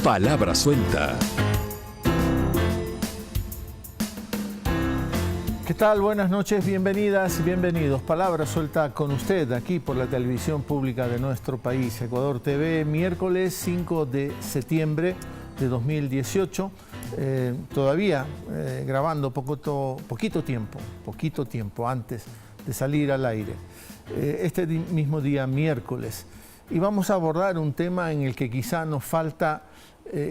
Palabra Suelta. ¿Qué tal? Buenas noches, bienvenidas y bienvenidos. Palabra Suelta con usted aquí por la televisión pública de nuestro país, Ecuador TV, miércoles 5 de septiembre de 2018. Todavía grabando poquito tiempo antes de salir al aire. Este mismo día, miércoles. Y vamos a abordar un tema en el que quizá nos falta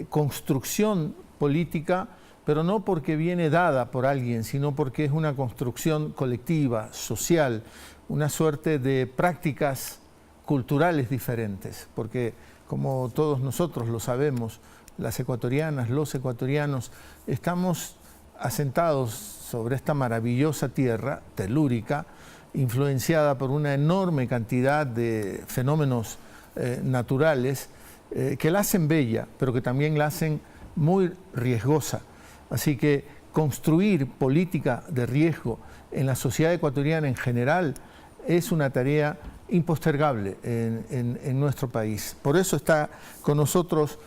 construcción política, pero no porque viene dada por alguien, sino porque es una construcción colectiva, social, una suerte de prácticas culturales diferentes, porque como todos nosotros lo sabemos, las ecuatorianas, los ecuatorianos, estamos asentados sobre esta maravillosa tierra telúrica, influenciada por una enorme cantidad de fenómenos naturales que la hacen bella, pero que también la hacen muy riesgosa. Así que construir política de riesgo en la sociedad ecuatoriana en general es una tarea impostergable en nuestro país. Por eso está con nosotros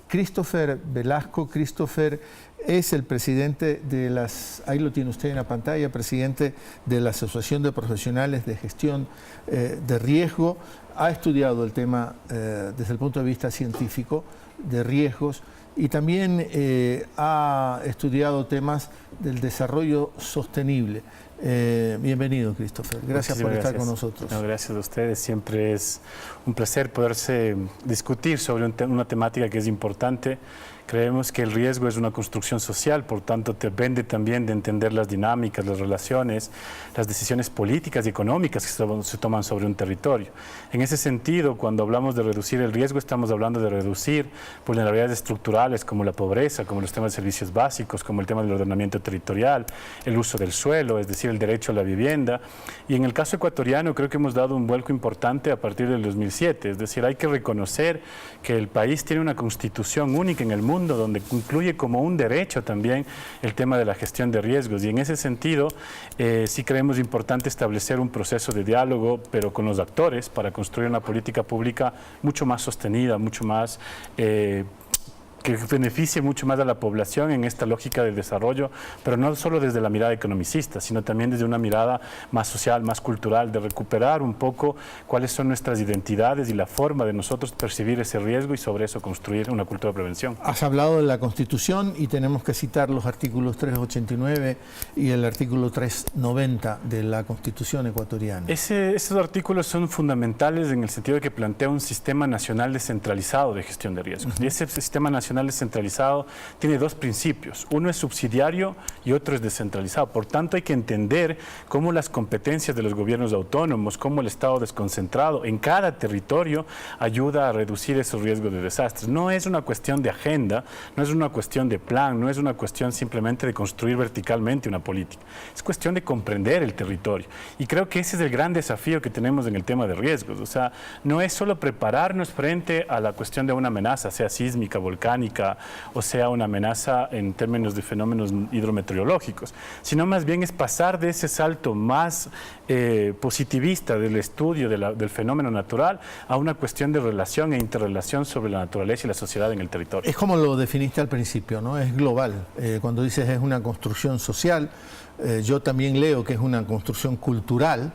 Christopher Velasco. Christopher es el presidente de ahí lo tiene usted en la pantalla, presidente de la Asociación de Profesionales de Gestión de Riesgo. Ha estudiado el tema desde el punto de vista científico de riesgos y también ha estudiado temas del desarrollo sostenible. Bienvenido, Christopher. Gracias por estar con nosotros. No, gracias a ustedes. Siempre es un placer poderse discutir sobre una temática que es importante. Creemos que el riesgo es una construcción social, por tanto depende también de entender las dinámicas, las relaciones, las decisiones políticas y económicas que se toman sobre un territorio. En ese sentido, cuando hablamos de reducir el riesgo, estamos hablando de reducir vulnerabilidades estructurales como la pobreza, como los temas de servicios básicos, como el tema del ordenamiento territorial, el uso del suelo, es decir, el derecho a la vivienda. Y en el caso ecuatoriano creo que hemos dado un vuelco importante a partir del 2007, es decir, hay que reconocer que el país tiene una constitución única en el mundo donde incluye como un derecho también el tema de la gestión de riesgos, y en ese sentido sí creemos importante establecer un proceso de diálogo, pero con los actores, para construir una política pública mucho más sostenida, mucho más que beneficie mucho más a la población en esta lógica de desarrollo, pero no solo desde la mirada economicista, sino también desde una mirada más social, más cultural, de recuperar un poco cuáles son nuestras identidades y la forma de nosotros percibir ese riesgo y sobre eso construir una cultura de prevención. Has hablado de la Constitución y tenemos que citar los artículos 389 y el artículo 390 de la Constitución ecuatoriana. Esos artículos son fundamentales en el sentido de que plantea un sistema nacional descentralizado de gestión de riesgos. Y ese sistema nacional descentralizado tiene dos principios. Uno es subsidiario y otro es descentralizado. Por tanto, hay que entender cómo las competencias de los gobiernos autónomos, cómo el Estado desconcentrado en cada territorio ayuda a reducir esos riesgos de desastres. No es una cuestión de agenda, no es una cuestión de plan, no es una cuestión simplemente de construir verticalmente una política. Es cuestión de comprender el territorio. Y creo que ese es el gran desafío que tenemos en el tema de riesgos. O sea, no es solo prepararnos frente a la cuestión de una amenaza, sea sísmica, volcánica, o sea una amenaza en términos de fenómenos hidrometeorológicos, sino más bien es pasar de ese salto más positivista del estudio del fenómeno natural a una cuestión de relación e interrelación sobre la naturaleza y la sociedad en el territorio. Es como lo definiste al principio, ¿no? Es global. Cuando dices es una construcción social, yo también leo que es una construcción cultural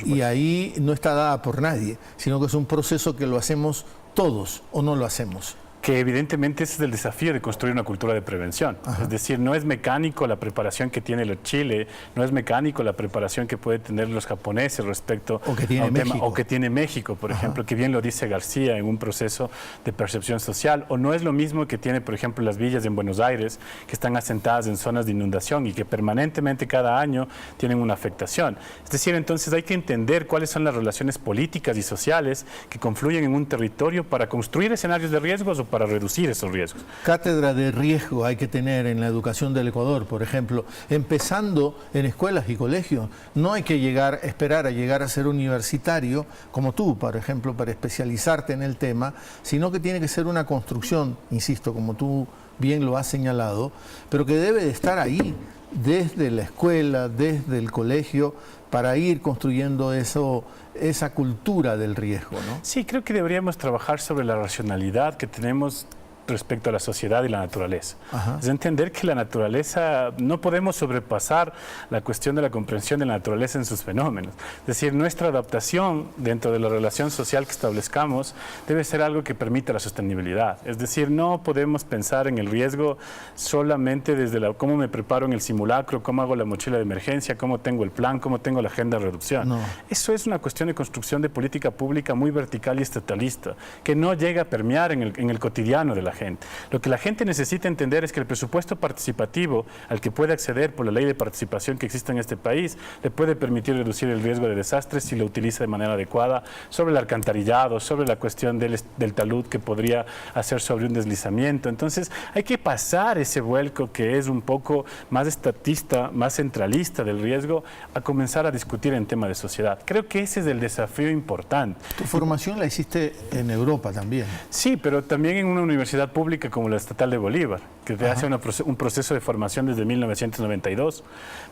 y ahí no está dada por nadie, sino que es un proceso que lo hacemos todos o no lo hacemos. Que evidentemente ese es el desafío de construir una cultura de prevención. Ajá. Es decir, no es mecánico la preparación que tiene el Chile, no es mecánico la preparación que puede tener los japoneses respecto a un tema, o que tiene México, por ejemplo, que bien lo dice García en un proceso de percepción social, o no es lo mismo que tiene, por ejemplo, las villas en Buenos Aires, que están asentadas en zonas de inundación y que permanentemente cada año tienen una afectación. Es decir, entonces hay que entender cuáles son las relaciones políticas y sociales que confluyen en un territorio para construir escenarios de riesgos o para reducir esos riesgos. Cátedra de riesgo hay que tener en la educación del Ecuador, por ejemplo, empezando en escuelas y colegios. No hay que esperar a llegar a ser universitario, como tú, por ejemplo, para especializarte en el tema, sino que tiene que ser una construcción, insisto, como tú bien lo has señalado, pero que debe de estar ahí desde la escuela, desde el colegio, para ir construyendo esa cultura del riesgo, ¿no? Sí, creo que deberíamos trabajar sobre la racionalidad que tenemos respecto a la sociedad y la naturaleza. Ajá. Es entender que la naturaleza, no podemos sobrepasar la cuestión de la comprensión de la naturaleza en sus fenómenos. Es decir, nuestra adaptación dentro de la relación social que establezcamos debe ser algo que permita la sostenibilidad. Es decir, no podemos pensar en el riesgo solamente desde cómo me preparo en el simulacro, cómo hago la mochila de emergencia, cómo tengo el plan, cómo tengo la agenda de reducción. No. Eso es una cuestión de construcción de política pública muy vertical y estatalista, que no llega a permear en el cotidiano de la gente. Lo que la gente necesita entender es que el presupuesto participativo al que puede acceder por la ley de participación que existe en este país le puede permitir reducir el riesgo de desastres si lo utiliza de manera adecuada, sobre el alcantarillado, sobre la cuestión del talud que podría hacer sobre un deslizamiento. Entonces hay que pasar ese vuelco que es un poco más estatista, más centralista del riesgo, a comenzar a discutir en tema de sociedad. Creo que ese es el desafío importante. Tu formación la hiciste en Europa también. Sí, pero también en una universidad pública como la Estatal de Bolívar, que te hace un proceso de formación desde 1992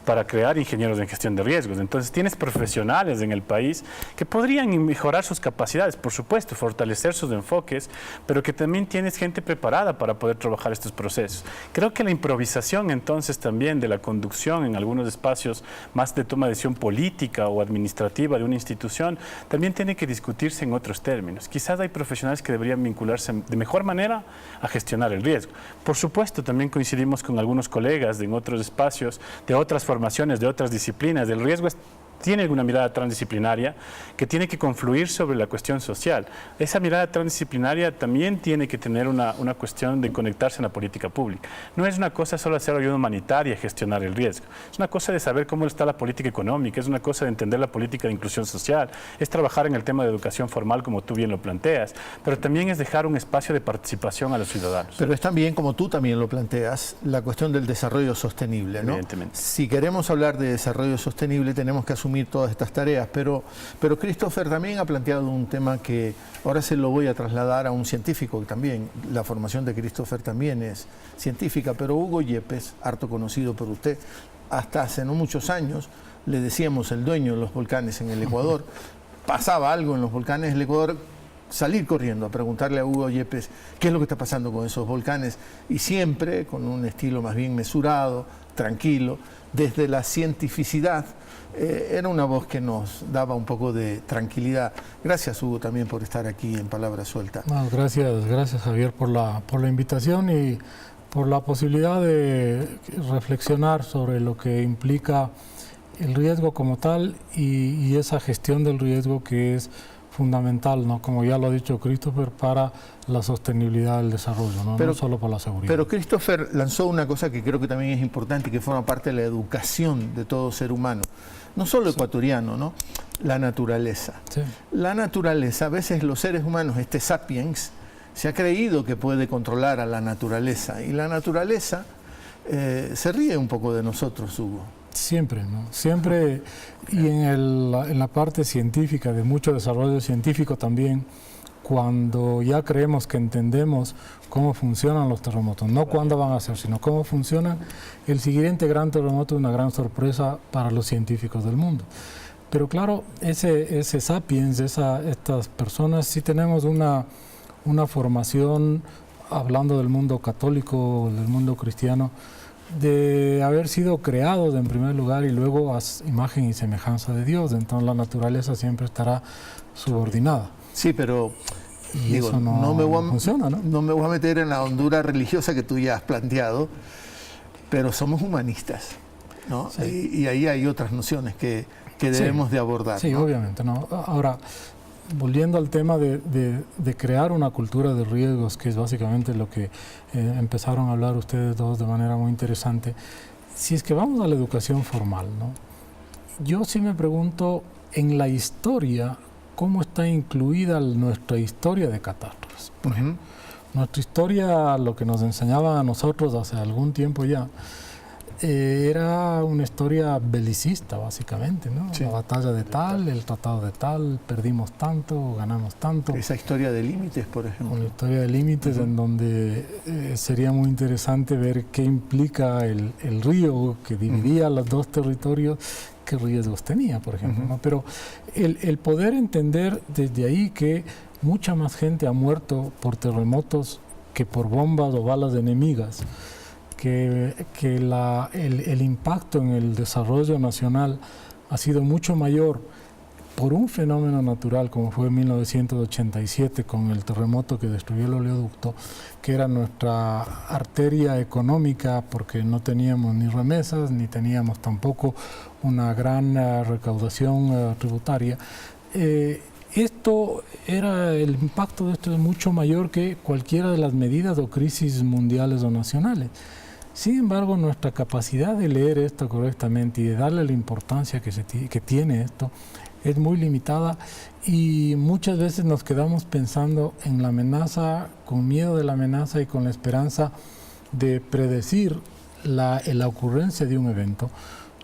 para crear ingenieros en gestión de riesgos. Entonces tienes profesionales en el país que podrían mejorar sus capacidades, por supuesto, fortalecer sus enfoques, pero que también tienes gente preparada para poder trabajar estos procesos. Creo que la improvisación entonces también de la conducción en algunos espacios más de toma de decisión política o administrativa de una institución también tiene que discutirse en otros términos. Quizás hay profesionales que deberían vincularse de mejor manera a gestionar el riesgo. Por supuesto, también coincidimos con algunos colegas en otros espacios, de otras formaciones, de otras disciplinas. El riesgo tiene una mirada transdisciplinaria que tiene que confluir sobre la cuestión social. Esa mirada transdisciplinaria también tiene que tener una cuestión de conectarse en la política pública. No es una cosa solo hacer ayuda humanitaria y gestionar el riesgo. Es una cosa de saber cómo está la política económica, es una cosa de entender la política de inclusión social, es trabajar en el tema de educación formal como tú bien lo planteas, pero también es dejar un espacio de participación a los ciudadanos. Pero es también, como tú también lo planteas, la cuestión del desarrollo sostenible, ¿no? Evidentemente. Si queremos hablar de desarrollo sostenible tenemos que asumir todas estas tareas, pero Christopher también ha planteado un tema que ahora se lo voy a trasladar a un científico también. La formación de Christopher también es científica, pero Hugo Yepes, harto conocido por usted, hasta hace no muchos años, le decíamos el dueño de los volcanes en el Ecuador. Pasaba algo en los volcanes del Ecuador, salir corriendo a preguntarle a Hugo Yepes qué es lo que está pasando con esos volcanes, y siempre con un estilo más bien mesurado, tranquilo, desde la cientificidad. Era una voz que nos daba un poco de tranquilidad. Gracias, Hugo, también por estar aquí en Palabra Suelta. No, gracias Javier por la invitación y por la posibilidad de reflexionar sobre lo que implica el riesgo como tal y esa gestión del riesgo que es fundamental, ¿no? Como ya lo ha dicho Christopher, para la sostenibilidad del desarrollo, ¿no? No solo para la seguridad. Pero Christopher lanzó una cosa que creo que también es importante y que forma parte de la educación de todo ser humano, no solo ecuatoriano, ¿no? La naturaleza. Sí. La naturaleza, a veces los seres humanos, este sapiens, se ha creído que puede controlar a la naturaleza, y la naturaleza se ríe un poco de nosotros, Hugo. Siempre, ¿no? Siempre, y en la parte científica, de mucho desarrollo científico también, cuando ya creemos que entendemos cómo funcionan los terremotos, no cuándo van a ser, sino cómo funcionan, el siguiente gran terremoto es una gran sorpresa para los científicos del mundo. Pero claro, ese sapiens, estas personas, sí tenemos una formación, hablando del mundo católico, del mundo cristiano, de haber sido creados en primer lugar y luego a imagen y semejanza de Dios. Entonces la naturaleza siempre estará subordinada. Sí, pero y digo, eso no me funciona, ¿no? No me voy a meter en la hondura religiosa que tú ya has planteado, pero somos humanistas, ¿no? Sí. Y ahí hay otras nociones que debemos de abordar. Sí, ¿no? Obviamente, ¿no? Ahora, volviendo al tema de crear una cultura de riesgos, que es básicamente lo que empezaron a hablar ustedes dos de manera muy interesante, si es que vamos a la educación formal, ¿no? Yo sí me pregunto, en la historia, ¿cómo está incluida nuestra historia de catástrofes? Por ejemplo, nuestra historia, lo que nos enseñaban a nosotros hace algún tiempo ya, era una historia belicista, básicamente, ¿no? Sí. La batalla de tal, el tratado de tal, perdimos tanto, ganamos tanto. Esa historia de límites, por ejemplo. Una historia de límites en donde sería muy interesante ver qué implica el río que dividía los dos territorios, qué riesgos tenía, por ejemplo, ¿no? Pero el poder entender desde ahí que mucha más gente ha muerto por terremotos que por bombas o balas enemigas, que el impacto en el desarrollo nacional ha sido mucho mayor por un fenómeno natural como fue en 1987 con el terremoto que destruyó el oleoducto, que era nuestra arteria económica porque no teníamos ni remesas ni teníamos tampoco una gran recaudación tributaria. El impacto de esto es mucho mayor que cualquiera de las medidas o crisis mundiales o nacionales. Sin embargo, nuestra capacidad de leer esto correctamente y de darle la importancia que tiene esto es muy limitada y muchas veces nos quedamos pensando en la amenaza, con miedo de la amenaza y con la esperanza de predecir la ocurrencia de un evento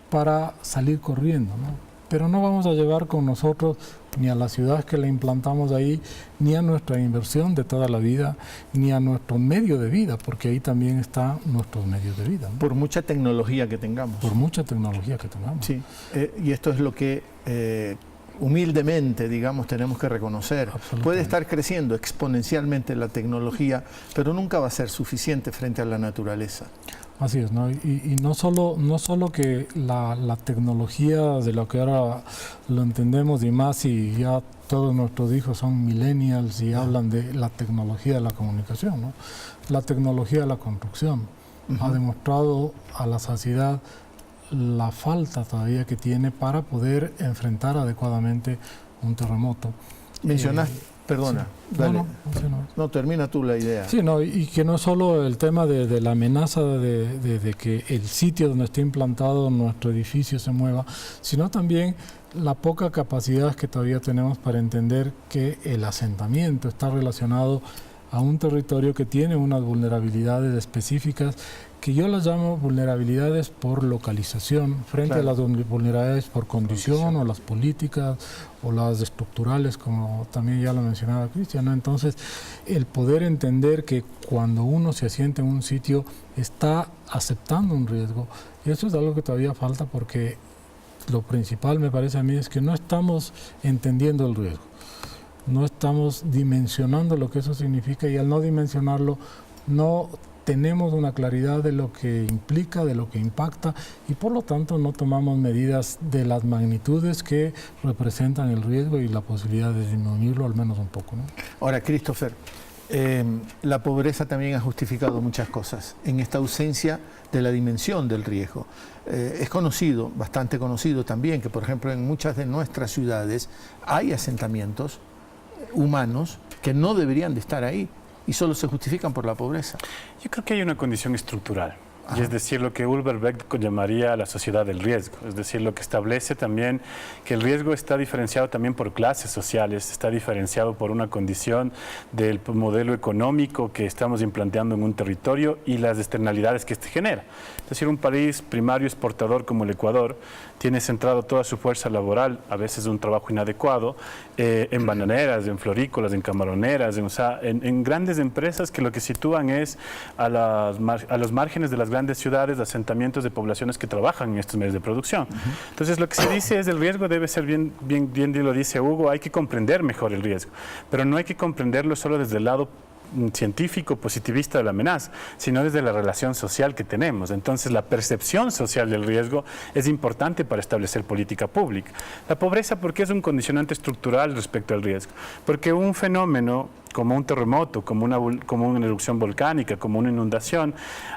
para salir corriendo, ¿no? Pero no vamos a llevar con nosotros ni a la ciudad que la implantamos ahí, ni a nuestra inversión de toda la vida, ni a nuestro medio de vida, porque ahí también están nuestros medios de vida, ¿no? Por mucha tecnología que tengamos. Por mucha tecnología que tengamos. Sí, y esto es lo que humildemente, digamos, tenemos que reconocer. Puede estar creciendo exponencialmente la tecnología, pero nunca va a ser suficiente frente a la naturaleza. Así es, ¿no? Y no solo que la tecnología de lo que ahora lo entendemos y más, y ya todos nuestros hijos son millennials y hablan de la tecnología de la comunicación, ¿no? La tecnología de la construcción ha demostrado a la saciedad la falta todavía que tiene para poder enfrentar adecuadamente un terremoto. Mencionaste, perdona, sí. dale. No, termina tú la idea. Sí, no, y que no solo el tema de la amenaza de que el sitio donde esté implantado nuestro edificio se mueva, sino también la poca capacidad que todavía tenemos para entender que el asentamiento está relacionado a un territorio que tiene unas vulnerabilidades específicas que yo las llamo vulnerabilidades por localización, frente a las vulnerabilidades por condición o las políticas o las estructurales, como también ya lo mencionaba Cristian, ¿no? Entonces, el poder entender que cuando uno se asienta en un sitio está aceptando un riesgo, y eso es algo que todavía falta porque lo principal me parece a mí es que no estamos entendiendo el riesgo, no estamos dimensionando lo que eso significa y al no dimensionarlo no tenemos una claridad de lo que implica, de lo que impacta y por lo tanto no tomamos medidas de las magnitudes que representan el riesgo y la posibilidad de disminuirlo al menos un poco, ¿no? Ahora, Christopher, la pobreza también ha justificado muchas cosas en esta ausencia de la dimensión del riesgo. Es conocido, bastante conocido también, que por ejemplo en muchas de nuestras ciudades hay asentamientos humanos que no deberían de estar ahí y solo se justifican por la pobreza. Yo creo que hay una condición estructural. Y es decir, lo que Ulver Beck llamaría la sociedad del riesgo. Es decir, lo que establece también que el riesgo está diferenciado también por clases sociales, está diferenciado por una condición del modelo económico que estamos implanteando en un territorio y las externalidades que este genera. Es decir, un país primario exportador como el Ecuador tiene centrado toda su fuerza laboral, a veces un trabajo inadecuado, en bananeras, en florícolas, en camaroneras, en grandes empresas que lo que sitúan es a los márgenes de las grandes ciudades, asentamientos de poblaciones que trabajan en estos medios de producción. Entonces, lo que se dice es el riesgo debe ser bien lo dice Hugo, hay que comprender mejor el riesgo, pero no hay que comprenderlo solo desde el lado científico positivista de la amenaza, sino desde la relación social que tenemos. Entonces, la percepción social del riesgo es importante para establecer política pública. La pobreza, ¿por qué es un condicionante estructural respecto al riesgo? Porque un fenómeno como un terremoto, como una erupción volcánica, como una inundación,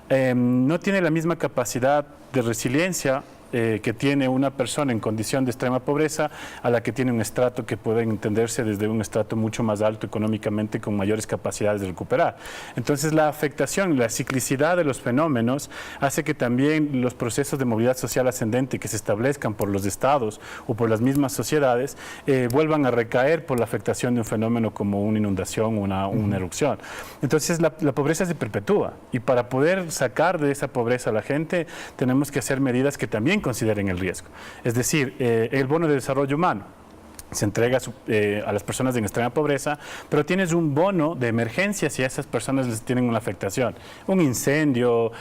no tiene la misma capacidad de resiliencia que tiene una persona en condición de extrema pobreza a la que tiene un estrato que puede entenderse desde un estrato mucho más alto económicamente con mayores capacidades de recuperar. Entonces la afectación, la ciclicidad de los fenómenos hace que también los procesos de movilidad social ascendente que se establezcan por los estados o por las mismas sociedades vuelvan a recaer por la afectación de un fenómeno como una inundación o una erupción. Entonces la pobreza se perpetúa y para poder sacar de esa pobreza a la gente tenemos que hacer medidas que también consideren el riesgo. Es decir, el bono de desarrollo humano se entrega a las personas en extrema pobreza, pero tienes un bono de emergencia si a esas personas les tienen una afectación, un incendio,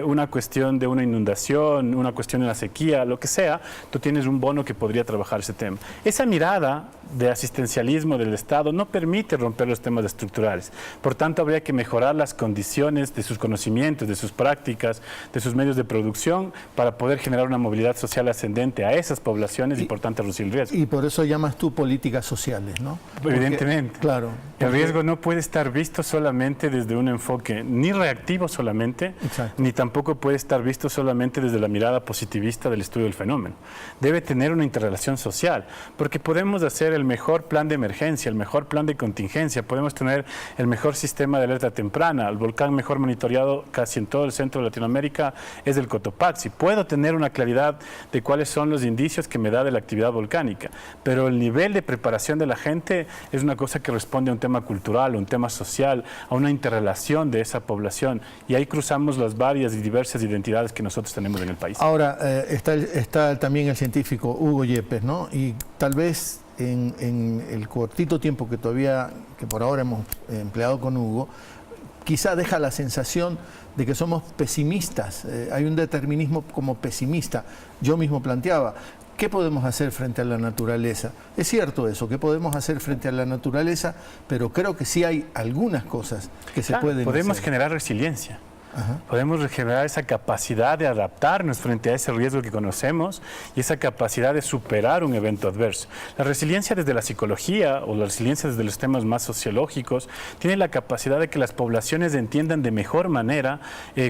una cuestión de una inundación, una cuestión de una sequía, lo que sea, tú tienes un bono que podría trabajar ese tema. Esa mirada de asistencialismo del Estado no permite romper los temas estructurales. Por tanto, habría que mejorar las condiciones de sus conocimientos, de sus prácticas, de sus medios de producción, para poder generar una movilidad social ascendente a esas poblaciones y por tanto reducir el riesgo. Y por eso llamas tú políticas sociales, ¿no? Evidentemente. Claro. El riesgo no puede estar visto solamente desde un enfoque ni reactivo solamente, Exacto. ni tampoco puede estar visto solamente desde la mirada positivista del estudio del fenómeno. Debe tener una interrelación social, porque podemos hacer el mejor plan de emergencia, el mejor plan de contingencia, podemos tener el mejor sistema de alerta temprana, el volcán mejor monitoreado casi en todo el centro de Latinoamérica es el Cotopaxi. Puedo tener una claridad de cuáles son los indicios que me da de la actividad volcánica, pero el nivel de preparación de la gente es una cosa que responde a un tema cultural, a un tema social, a una interrelación de esa población, y ahí cruzamos las varias y diversas identidades que nosotros tenemos en el país. Ahora, está también el científico Hugo Yepes, ¿no? Y tal vez en el cortito tiempo que por ahora hemos empleado con Hugo, quizá deja la sensación de que somos pesimistas, hay un determinismo como pesimista. Yo mismo planteaba, ¿qué podemos hacer frente a la naturaleza? Es cierto eso, ¿qué podemos hacer frente a la naturaleza? Pero creo que sí hay algunas cosas que se pueden hacer. Podemos generar resiliencia. Ajá. Podemos generar esa capacidad de adaptarnos frente a ese riesgo que conocemos y esa capacidad de superar un evento adverso. La resiliencia desde la psicología o la resiliencia desde los temas más sociológicos tiene la capacidad de que las poblaciones entiendan de mejor manera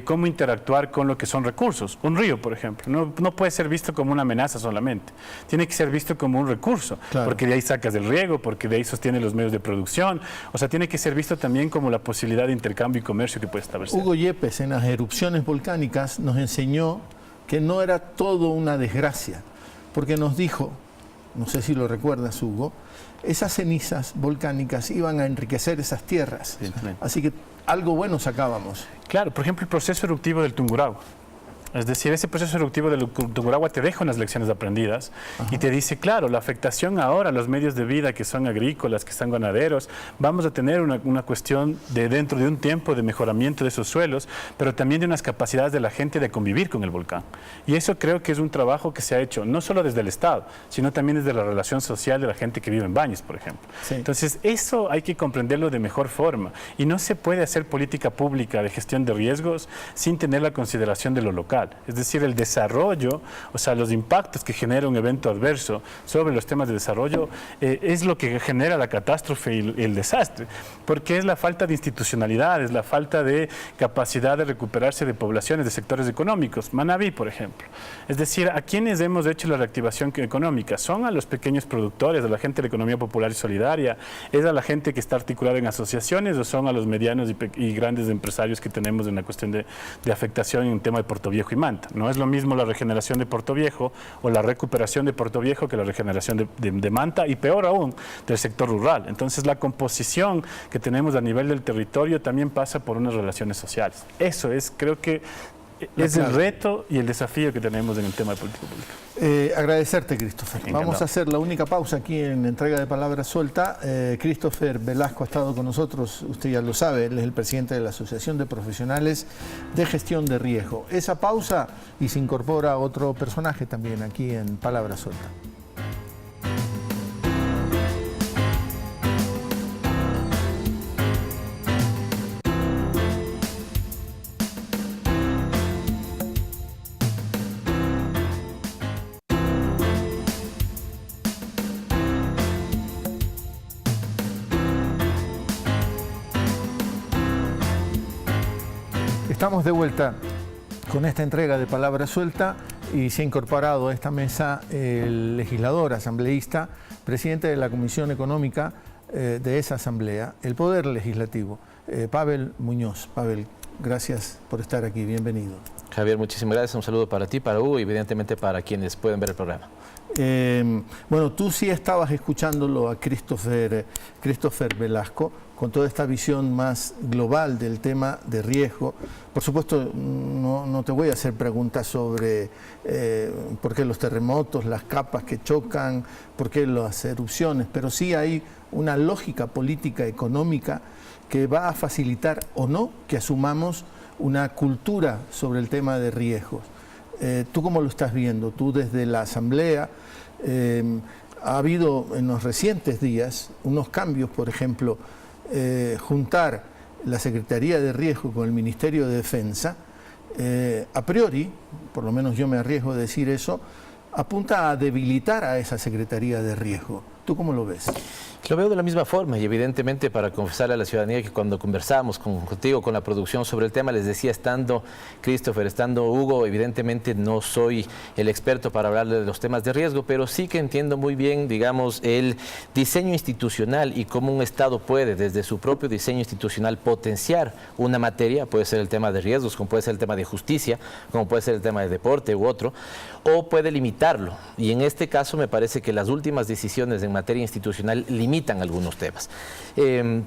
cómo interactuar con lo que son recursos. Un río, por ejemplo, no puede ser visto como una amenaza solamente, tiene que ser visto como un recurso, claro, porque de ahí sacas el riego, porque de ahí sostiene los medios de producción, o sea, tiene que ser visto también como la posibilidad de intercambio y comercio que puede establecer. Hugo Yepes, en las erupciones volcánicas, nos enseñó que no era todo una desgracia, porque nos dijo, no sé si lo recuerdas, Hugo, esas cenizas volcánicas iban a enriquecer esas tierras, así que algo bueno sacábamos. Claro, por ejemplo, el proceso eruptivo del Tungurahua. Es decir, ese proceso eruptivo del Tungurahua te deja unas lecciones aprendidas. Ajá. Y te dice, claro, la afectación ahora a los medios de vida que son agrícolas, que son ganaderos, vamos a tener una cuestión de dentro de un tiempo de mejoramiento de esos suelos, pero también de unas capacidades de la gente de convivir con el volcán. Y eso creo que es un trabajo que se ha hecho no solo desde el Estado, sino también desde la relación social de la gente que vive en Baños, por ejemplo. Sí. Entonces, eso hay que comprenderlo de mejor forma. Y no se puede hacer política pública de gestión de riesgos sin tener la consideración de lo local. Es decir, el desarrollo, o sea, los impactos que genera un evento adverso sobre los temas de desarrollo es lo que genera la catástrofe y el desastre, porque es la falta de institucionalidad, es la falta de capacidad de recuperarse de poblaciones, de sectores económicos. Manabí, por ejemplo. Es decir, ¿a quiénes hemos hecho la reactivación económica? Son a los pequeños productores, a la gente de la economía popular y solidaria, es a la gente que está articulada en asociaciones o son a los medianos y grandes empresarios que tenemos en la cuestión de afectación en el tema de Puerto Viejo y Manta. No es lo mismo la regeneración de Puerto Viejo o la recuperación de Puerto Viejo que la regeneración de Manta y peor aún del sector rural. Entonces la composición que tenemos a nivel del territorio también pasa por unas relaciones sociales. Eso es, creo que es el reto y el desafío que tenemos en el tema de política pública. Agradecerte, Christopher. Encantado. Vamos a hacer la única pausa aquí en Entrega de Palabra Suelta. Christopher Velasco ha estado con nosotros, usted ya lo sabe, él es el presidente de la Asociación de Profesionales de Gestión de Riesgo. Esa pausa y se incorpora otro personaje también aquí en Palabra Suelta. Estamos de vuelta con esta entrega de Palabra Suelta y se ha incorporado a esta mesa el legislador, asambleísta, presidente de la Comisión Económica de esa asamblea, el Poder Legislativo, Pavel Muñoz. Pavel, gracias por estar aquí, bienvenido. Javier, muchísimas gracias, un saludo para ti, para Hugo y evidentemente para quienes pueden ver el programa. Bueno, tú sí estabas escuchándolo a Christopher Velasco, con toda esta visión más global del tema de riesgo. Por supuesto, no te voy a hacer preguntas sobre por qué los terremotos, las capas que chocan, por qué las erupciones, pero sí hay una lógica política económica que va a facilitar o no que asumamos una cultura sobre el tema de riesgos. ¿Tú cómo lo estás viendo? Tú desde la Asamblea, ha habido en los recientes días unos cambios, por ejemplo, juntar la Secretaría de Riesgo con el Ministerio de Defensa, a priori, por lo menos yo me arriesgo a decir eso, apunta a debilitar a esa Secretaría de Riesgo. ¿Tú cómo lo ves? Lo veo de la misma forma y evidentemente para confesarle a la ciudadanía que cuando conversamos contigo, con la producción sobre el tema, les decía, estando Christopher, estando Hugo, evidentemente no soy el experto para hablarle de los temas de riesgo, pero sí que entiendo muy bien, digamos, el diseño institucional y cómo un Estado puede, desde su propio diseño institucional, potenciar una materia, puede ser el tema de riesgos, como puede ser el tema de justicia, como puede ser el tema de deporte u otro, o puede limitarlo. Y en este caso me parece que las últimas decisiones en materia institucional limitan algunos temas.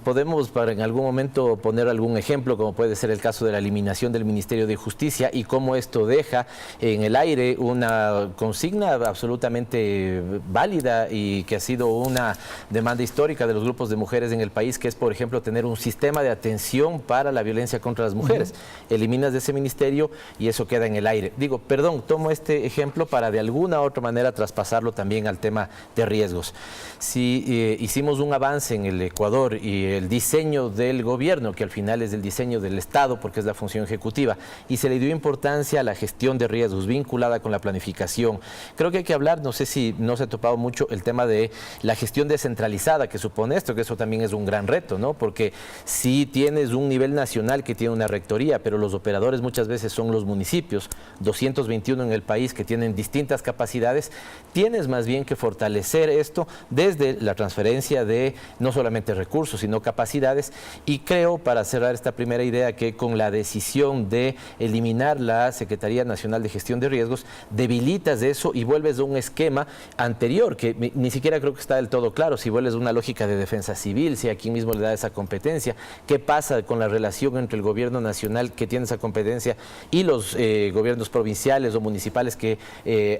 Podemos en algún momento poner algún ejemplo, como puede ser el caso de la eliminación del Ministerio de Justicia y cómo esto deja en el aire una consigna absolutamente válida y que ha sido una demanda histórica de los grupos de mujeres en el país, que es, por ejemplo, tener un sistema de atención para la violencia contra las mujeres. Eliminas de ese ministerio y eso queda en el aire. Digo, perdón, tomo este ejemplo para de alguna u otra manera traspasarlo también al tema de riesgos. Si hicimos un avance en el Ecuador y el diseño del gobierno, que al final es el diseño del Estado porque es la función ejecutiva, y se le dio importancia a la gestión de riesgos vinculada con la planificación. Creo que hay que hablar, no sé si no se ha topado mucho el tema de la gestión descentralizada que supone esto, que eso también es un gran reto, ¿no? Porque si tienes un nivel nacional que tiene una rectoría, pero los operadores muchas veces son los municipios, 221 en el país que tienen distintas capacidades, tienes más bien que fortalecer esto desde la transferencia de no solamente recursos, sino capacidades. Y creo, para cerrar esta primera idea, que con la decisión de eliminar la Secretaría Nacional de Gestión de Riesgos, debilitas eso y vuelves a un esquema anterior, que ni siquiera creo que está del todo claro, si vuelves a una lógica de defensa civil, si aquí mismo le da esa competencia, qué pasa con la relación entre el gobierno nacional que tiene esa competencia y los gobiernos provinciales o municipales que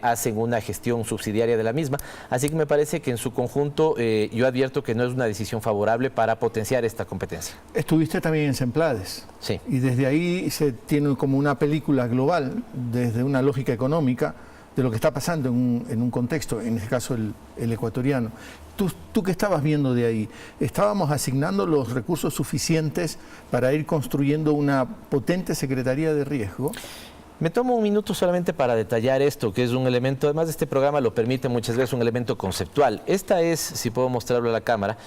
hacen una gestión subsidiaria de la misma. Así que me parece que en su conjunto yo advierto que no es una decisión favorable para potenciar esta competencia. Estuviste también en Semplades. Sí. Y desde ahí se tiene como una película global, desde una lógica económica, de lo que está pasando en un contexto, en este caso el ecuatoriano. ¿Tú qué estabas viendo de ahí? ¿Estábamos asignando los recursos suficientes para ir construyendo una potente Secretaría de Riesgo? Me tomo un minuto solamente para detallar esto, que es un elemento, además este programa lo permite muchas veces, un elemento conceptual. Esta es, si puedo mostrarlo a la cámara,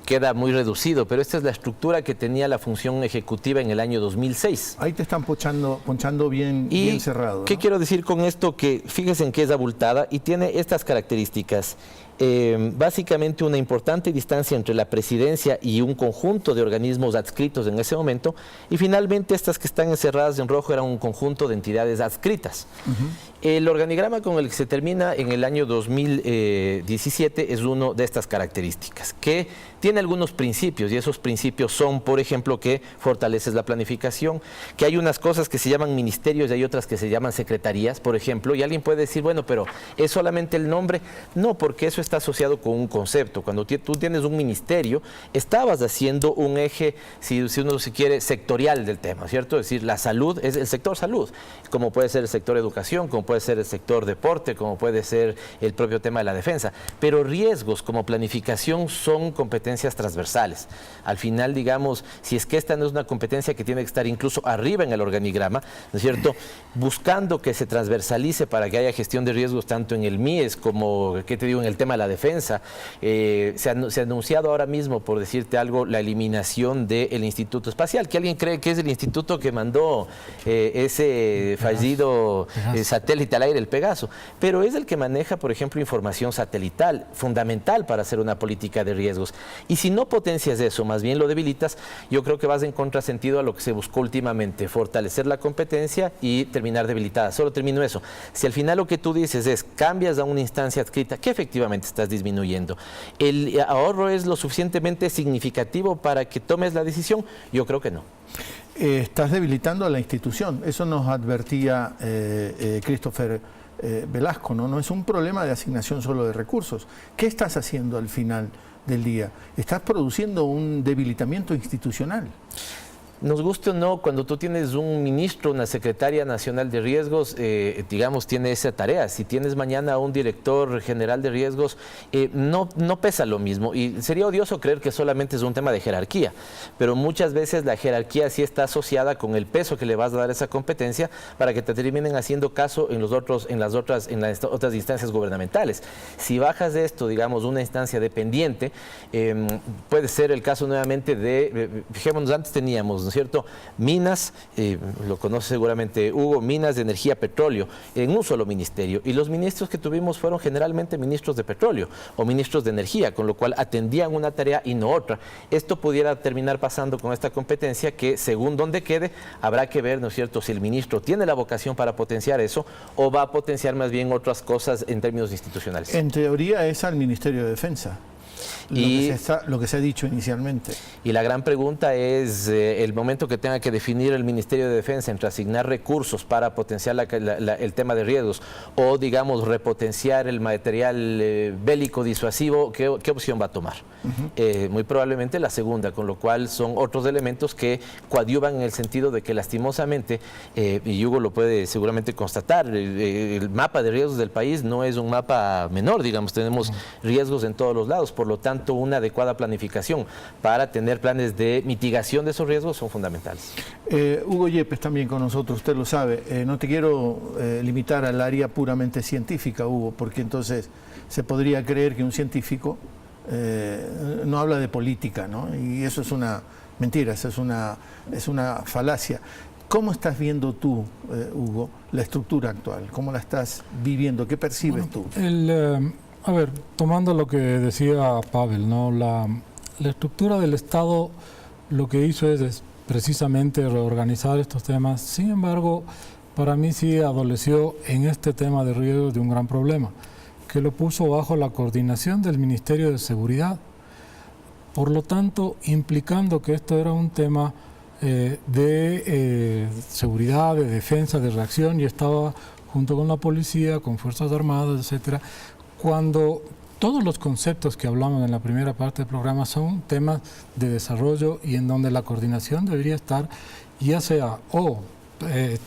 queda muy reducido, pero esta es la estructura que tenía la función ejecutiva en el año 2006. Ahí te están ponchando bien cerrado, ¿Qué ¿no? quiero decir con esto? Que fíjense en que es abultada y tiene estas características. Básicamente una importante distancia entre la presidencia y un conjunto de organismos adscritos en ese momento, y finalmente estas que están encerradas en rojo eran un conjunto de entidades adscritas. El organigrama con el que se termina en el año 2017 es uno de estas características, que tiene algunos principios, y esos principios son, por ejemplo, que fortaleces la planificación, que hay unas cosas que se llaman ministerios y hay otras que se llaman secretarías, por ejemplo, y alguien puede decir, bueno, pero ¿es solamente el nombre? No, porque eso está asociado con un concepto. Cuando tú tienes un ministerio, estabas haciendo un eje, si uno se quiere, sectorial del tema, ¿cierto? Es decir, la salud es el sector salud, como puede ser el sector educación, como puede ser el sector deporte, como puede ser el propio tema de la defensa. Pero riesgos como planificación son competencias transversales. Al final, digamos, si es que esta no es una competencia que tiene que estar incluso arriba en el organigrama, ¿no es cierto? Buscando que se transversalice para que haya gestión de riesgos tanto en el MIES como, ¿qué te digo?, en el tema tema de la defensa. Se ha anunciado ahora mismo, por decirte algo, la eliminación del Instituto Espacial, que alguien cree que es el instituto que mandó ese fallido satélite al aire, el Pegaso, pero es el que maneja, por ejemplo, información satelital, fundamental para hacer una política de riesgos. Y si no potencias eso, más bien lo debilitas, yo creo que vas en contrasentido a lo que se buscó últimamente, fortalecer la competencia y terminar debilitada. Solo termino eso. Si al final lo que tú dices es cambias a una instancia adscrita, que efectivamente estás disminuyendo, ¿el ahorro es lo suficientemente significativo para que tomes la decisión? Yo creo que no. Estás debilitando a la institución. Eso nos advertía Christopher Velasco, ¿no? No es un problema de asignación solo de recursos. ¿Qué estás haciendo al final del día? Estás produciendo un debilitamiento institucional. Nos guste o no, cuando tú tienes un ministro, una secretaria nacional de riesgos, digamos, tiene esa tarea. Si tienes mañana un director general de riesgos, no pesa lo mismo. Y sería odioso creer que solamente es un tema de jerarquía, pero muchas veces la jerarquía sí está asociada con el peso que le vas a dar a esa competencia para que te terminen haciendo caso en las otras instancias gubernamentales. Si bajas de esto, digamos, una instancia dependiente, puede ser el caso nuevamente de, fijémonos, antes teníamos, ¿no es cierto?, minas, lo conoce seguramente Hugo, minas de energía, petróleo, en un solo ministerio. Y los ministros que tuvimos fueron generalmente ministros de petróleo o ministros de energía, con lo cual atendían una tarea y no otra. Esto pudiera terminar pasando con esta competencia que, según donde quede, habrá que ver, ¿no es cierto?, si el ministro tiene la vocación para potenciar eso o va a potenciar más bien otras en términos institucionales. En teoría es al Ministerio de Defensa. Lo que se ha dicho inicialmente. Y la gran pregunta es el momento que tenga que definir el Ministerio de Defensa entre asignar recursos para potenciar el tema de riesgos o, digamos, repotenciar el material bélico disuasivo, ¿qué opción va a tomar? Muy probablemente la segunda, con lo cual son otros elementos que coadyuvan en el sentido de que lastimosamente, y Hugo lo puede seguramente constatar, el mapa de riesgos del país no es un mapa menor, digamos, tenemos riesgos en todos los lados, por lo tanto una adecuada planificación para tener planes de mitigación de esos riesgos son fundamentales. Hugo Yepes también con nosotros, usted lo sabe. No te quiero limitar al área puramente científica, Hugo, porque entonces se podría creer que un científico no habla de política, ¿no? Y eso es una mentira, eso es una falacia. ¿Cómo estás viendo tú, Hugo, la estructura actual? ¿Cómo la estás viviendo? ¿Qué percibes tú? A ver, tomando lo que decía Pavel, ¿no? La estructura del Estado lo que hizo es precisamente reorganizar estos temas. Sin embargo, para mí sí adoleció en este tema de riesgos de un gran problema, que lo puso bajo la coordinación del Ministerio de Seguridad. Por lo tanto, implicando que esto era un tema de seguridad, de defensa, de reacción, y estaba junto con la policía, con Fuerzas Armadas, etcétera, cuando todos los conceptos que hablamos en la primera parte del programa son temas de desarrollo y en donde la coordinación debería estar ya sea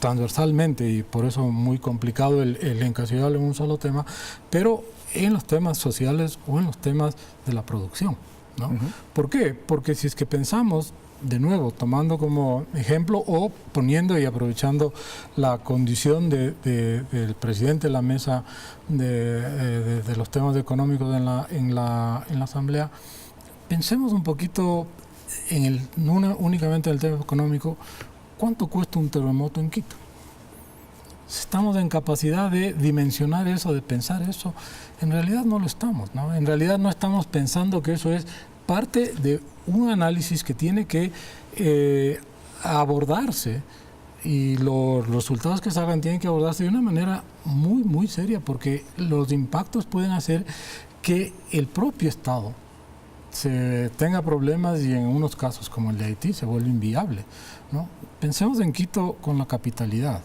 transversalmente, y por eso muy complicado el encasillarlo en un solo tema, pero en los temas sociales o en los temas de la producción, ¿no? ¿Por qué? Porque si es que pensamos, de nuevo, tomando como ejemplo o poniendo y aprovechando la condición del presidente de la mesa de los temas económicos en la Asamblea, pensemos un poquito no únicamente en el tema económico. ¿Cuánto cuesta un terremoto en Quito? ¿Estamos en capacidad de dimensionar eso, de pensar eso? En realidad no lo estamos, ¿no? En realidad no estamos pensando que eso es parte de un análisis que tiene que abordarse, y los resultados que salgan tienen que abordarse de una manera muy, muy seria, porque los impactos pueden hacer que el propio Estado tenga problemas y en unos casos como el de Haití se vuelve inviable, ¿no? Pensemos en Quito con la capitalidad.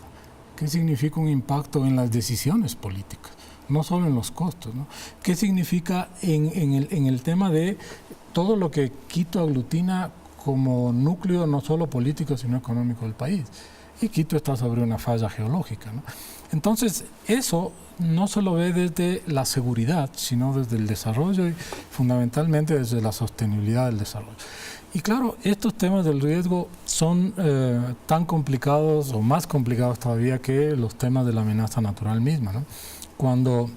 ¿Qué significa un impacto en las decisiones políticas? No solo en los costos, ¿no? ¿Qué significa en el tema de todo lo que Quito aglutina como núcleo no solo político sino económico del país? Y Quito está sobre una falla geológica, ¿no? Entonces, eso no se lo ve desde la seguridad, sino desde el desarrollo y fundamentalmente desde la sostenibilidad del desarrollo. Y claro, estos temas del riesgo son tan complicados o más complicados todavía que los temas de la amenaza natural misma, ¿no? Cuando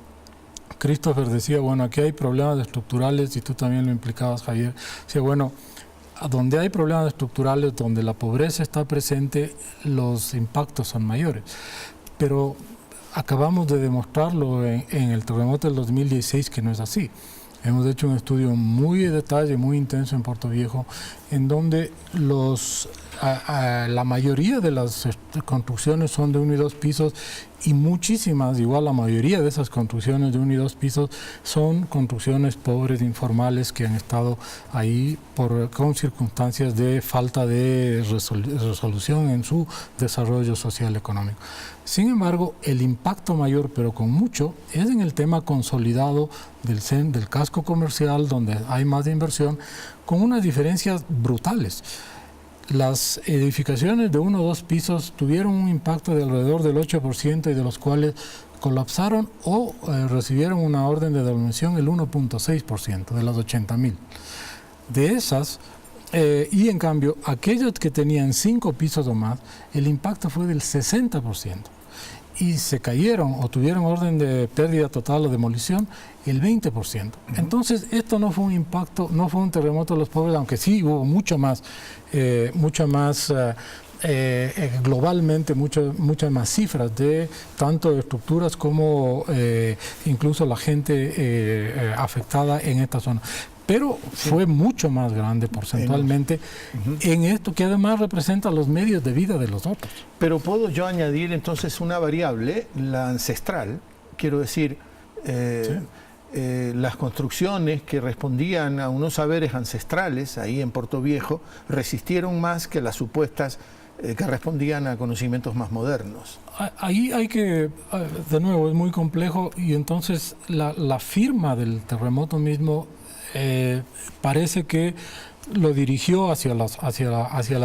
Christopher decía, bueno, aquí hay problemas estructurales, y tú también lo implicabas, Javier. Decía, bueno, donde hay problemas estructurales, donde la pobreza está presente, los impactos son mayores. Pero acabamos de demostrarlo en el terremoto del 2016 que no es así. Hemos hecho un estudio muy de detalle, muy intenso en Puerto Viejo, en donde la mayoría de las construcciones son de 1 y 2 pisos, y muchísimas, igual la mayoría de esas construcciones de 1 y 2 pisos son construcciones pobres, informales, que han estado ahí con circunstancias de falta de resolución en su desarrollo social económico. Sin embargo, el impacto mayor, pero con mucho, es en el tema consolidado del casco comercial, donde hay más inversión, con unas diferencias brutales. Las edificaciones de 1 o 2 pisos tuvieron un impacto de alrededor del 8%, y de los cuales colapsaron o recibieron una orden de demolición el 1.6% de las 80.000. De esas, y en cambio, aquellas que tenían 5 pisos o más, el impacto fue del 60%. Y se cayeron o tuvieron orden de pérdida total o demolición el 20%. Entonces, esto no fue un impacto, no fue un terremoto de los pobres, aunque sí hubo mucho más globalmente, muchas más cifras de tanto estructuras como incluso la gente afectada en esta zona. Pero fue mucho más grande porcentualmente en esto, que además representa los medios de vida de los otros. Pero puedo yo añadir entonces una variable, la ancestral, quiero decir, las construcciones que respondían a unos saberes ancestrales ahí en Puerto Viejo resistieron más que las supuestas que respondían a conocimientos más modernos. Ahí hay que, de nuevo, es muy complejo, y entonces la firma del terremoto mismo parece que lo dirigió hacia las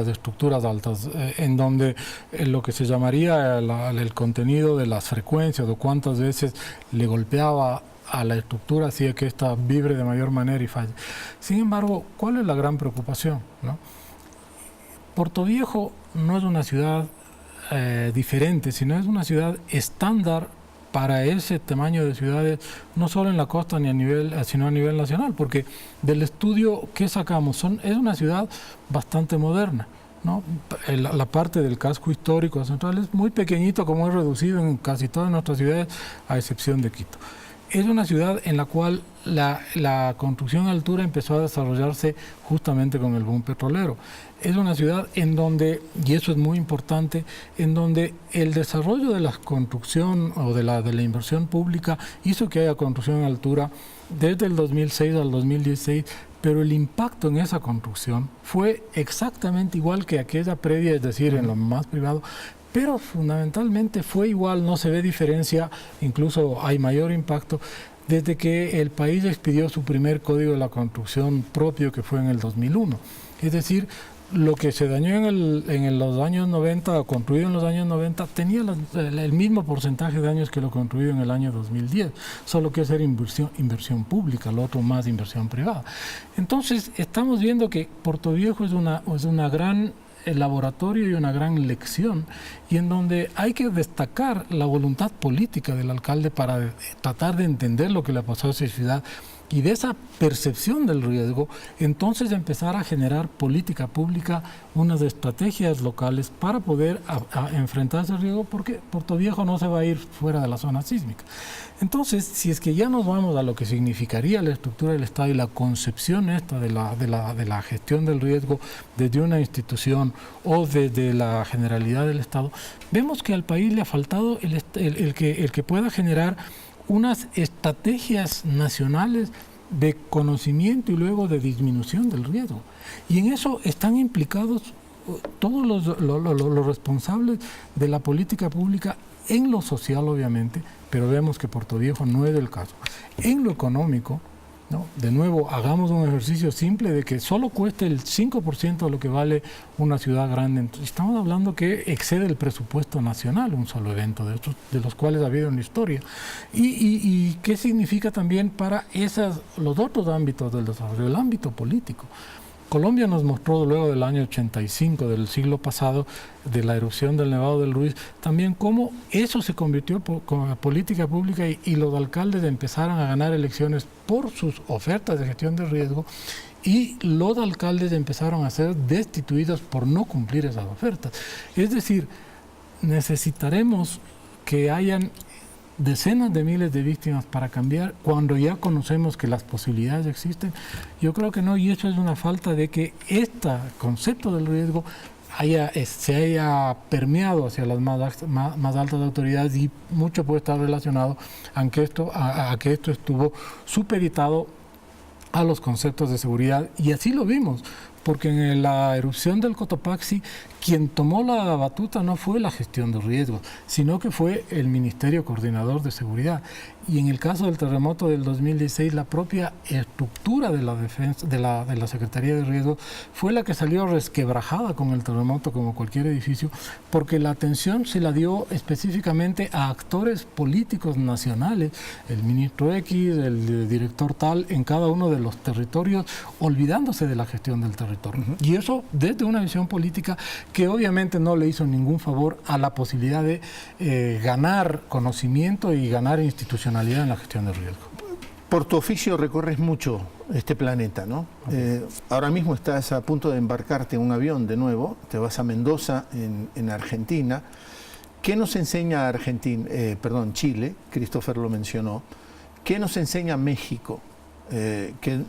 estructuras altas, en donde lo que se llamaría el contenido de las frecuencias, o cuántas veces le golpeaba a la estructura, hacía que ésta vibre de mayor manera y falle. Sin embargo, ¿cuál es la gran preocupación, ¿no? Puerto Viejo no es una ciudad diferente, sino es una ciudad estándar para ese tamaño de ciudades, no solo en la costa sino a nivel nacional, porque del estudio que sacamos es una ciudad bastante moderna, ¿no? La parte del casco histórico central es muy pequeñito, como es reducido en casi todas nuestras ciudades, a excepción de Quito. Es una ciudad en la cual la construcción a altura empezó a desarrollarse justamente con el boom petrolero. Es una ciudad en donde, y eso es muy importante, en donde el desarrollo de la construcción o de la inversión pública hizo que haya construcción a altura desde el 2006 al 2016, pero el impacto en esa construcción fue exactamente igual que aquella previa, es decir, en lo más privado, pero fundamentalmente fue igual, no se ve diferencia, incluso hay mayor impacto desde que el país expidió su primer código de la construcción propio, que fue en el 2001. Es decir, lo que se dañó en los años 90, construido en los años 90, tenía el mismo porcentaje de daños que lo construido en el año 2010, solo que esa era inversión pública, lo otro más inversión privada. Entonces, estamos viendo que Puerto Viejo es una gran laboratorio y una gran lección, y en donde hay que destacar la voluntad política del alcalde para tratar de entender lo que le pasó a esa ciudad, y de esa percepción del riesgo, entonces empezar a generar política pública, unas estrategias locales para poder enfrentar ese riesgo, porque Puerto Viejo no se va a ir fuera de la zona sísmica. Entonces, si es que ya nos vamos a lo que significaría la estructura del Estado y la concepción esta de la gestión del riesgo desde una institución o desde la generalidad del Estado, vemos que al país le ha faltado el que pueda generar unas estrategias nacionales de conocimiento y luego de disminución del riesgo. Y en eso están implicados todos los responsables de la política pública, en lo social obviamente, pero vemos que Puerto Viejo no es el caso. En lo económico, ¿no? De nuevo, hagamos un ejercicio simple de que solo cueste el 5% de lo que vale una ciudad grande. Entonces, estamos hablando que excede el presupuesto nacional un solo evento de estos, de los cuales ha habido una historia. ¿Y qué significa también para los otros ámbitos del desarrollo? El ámbito político. Colombia nos mostró luego del año 85 del siglo pasado, de la erupción del Nevado del Ruiz, también cómo eso se convirtió como política pública y los alcaldes empezaron a ganar elecciones por sus ofertas de gestión de riesgo y los alcaldes empezaron a ser destituidos por no cumplir esas ofertas. Es decir, necesitaremos que hayan decenas de miles de víctimas para cambiar cuando ya conocemos que las posibilidades existen. Yo creo que no, y eso es una falta de que este concepto del riesgo se haya permeado hacia las más altas autoridades, y mucho puede estar relacionado a que esto estuvo supeditado a los conceptos de seguridad, y así lo vimos, porque en la erupción del Cotopaxi quien tomó la batuta no fue la gestión de riesgos, sino que fue el Ministerio Coordinador de Seguridad. Y en el caso del terremoto del 2016, la propia estructura de la defensa de la Secretaría de Riesgos fue la que salió resquebrajada con el terremoto, como cualquier edificio, porque la atención se la dio específicamente a actores políticos nacionales, el ministro X, el director tal, en cada uno de los territorios, olvidándose de la gestión del territorio. Y eso desde una visión política que obviamente no le hizo ningún favor a la posibilidad de ganar conocimiento y ganar institucionalidad en la gestión del riesgo. Por tu oficio recorres mucho este planeta, ¿no? Ahora mismo estás a punto de embarcarte en un avión de nuevo, te vas a Mendoza, en Argentina. ¿Qué nos enseña Chile? Christopher lo mencionó. ¿Qué nos enseña México? Que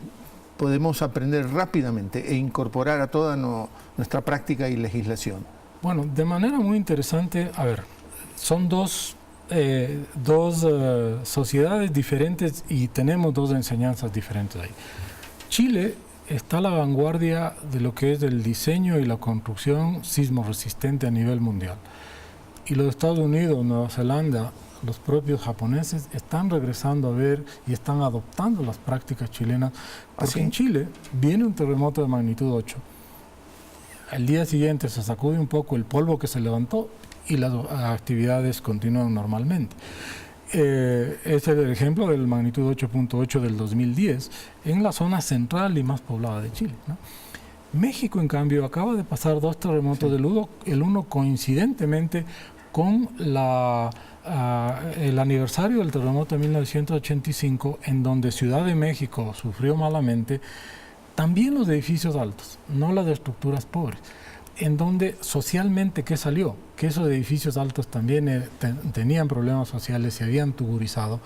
podemos aprender rápidamente e incorporar a toda nuestra práctica y legislación. Bueno, de manera muy interesante, son dos sociedades diferentes y tenemos dos enseñanzas diferentes ahí. Chile está a la vanguardia de lo que es el diseño y la construcción sismo resistente a nivel mundial. Y los Estados Unidos, Nueva Zelanda, los propios japoneses están regresando a ver y están adoptando las prácticas chilenas, porque en Chile viene un terremoto de magnitud 8. Al día siguiente se sacude un poco el polvo que se levantó y las actividades continúan normalmente. Es el ejemplo del magnitud 8.8 del 2010 en la zona central y más poblada de Chile, ¿no? México, en cambio, acaba de pasar dos terremotos del uno, el uno coincidentemente con el aniversario del terremoto de 1985, en donde Ciudad de México sufrió malamente, también los edificios altos, no las estructuras pobres, en donde socialmente, ¿qué salió? Que esos edificios altos también tenían problemas sociales, se habían tuburizado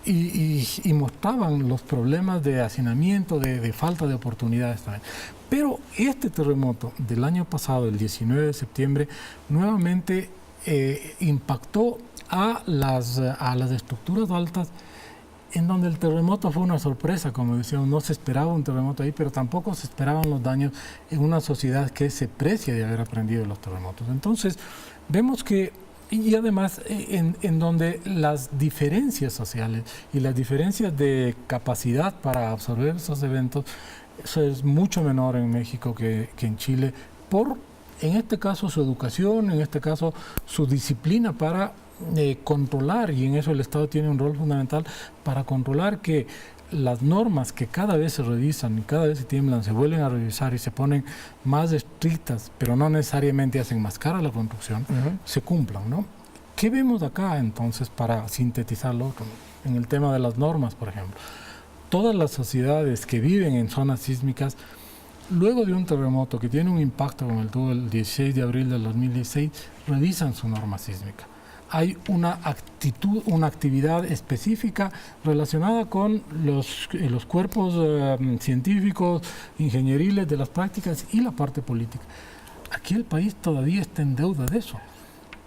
y mostraban los problemas de hacinamiento, de falta de oportunidades también. Pero este terremoto del año pasado, el 19 de septiembre, nuevamente impactó a las estructuras altas, en donde el terremoto fue una sorpresa, como decíamos, no se esperaba un terremoto ahí, pero tampoco se esperaban los daños en una sociedad que se precia de haber aprendido de los terremotos. Entonces, vemos que, y además, en donde las diferencias sociales y las diferencias de capacidad para absorber esos eventos, eso es mucho menor en México que en Chile, en este caso su educación, en este caso su disciplina para controlar, y en eso el Estado tiene un rol fundamental para controlar que las normas que cada vez se revisan y cada vez se tiemblan, se vuelven a revisar y se ponen más estrictas, pero no necesariamente hacen más cara la construcción, se cumplan, ¿no? ¿Qué vemos acá entonces para sintetizarlo en el tema de las normas, por ejemplo? Todas las sociedades que viven en zonas sísmicas, luego de un terremoto que tiene un impacto como el tuvo el 16 de abril del 2016, revisan su norma sísmica. Hay una actividad específica relacionada con los cuerpos científicos, ingenieriles de las prácticas y la parte política. Aquí el país todavía está en deuda de eso,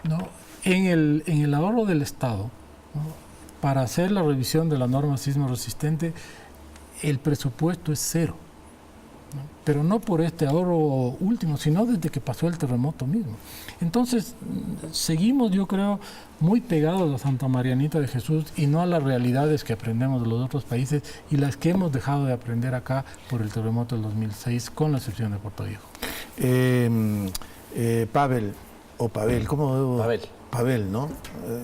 ¿no? En el ahorro del Estado, ¿no? Para hacer la revisión de la norma sismo resistente, el presupuesto es cero, ¿no? Pero no por este ahorro último, sino desde que pasó el terremoto mismo. Entonces, seguimos, yo creo, muy pegados a Santa Marianita de Jesús y no a las realidades que aprendemos de los otros países y las que hemos dejado de aprender acá por el terremoto del 2006, con la excepción de Puerto Viejo. Pavel, ¿cómo debo? Pavel. Pavel, ¿no?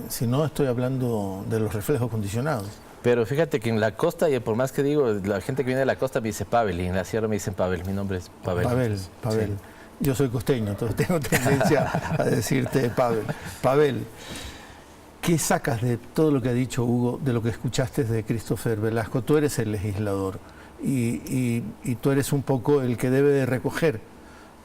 Si no, estoy hablando de los reflejos condicionados. Pero fíjate que en la costa, y por más que digo, la gente que viene de la costa me dice Pavel, y en la sierra me dicen Pavel. Mi nombre es Pavel. Pavel. Sí. Yo soy costeño, entonces tengo tendencia a decirte Pavel. Pavel, ¿qué sacas de todo lo que ha dicho Hugo, de lo que escuchaste de Christopher Velasco? Tú eres el legislador y tú eres un poco el que debe de recoger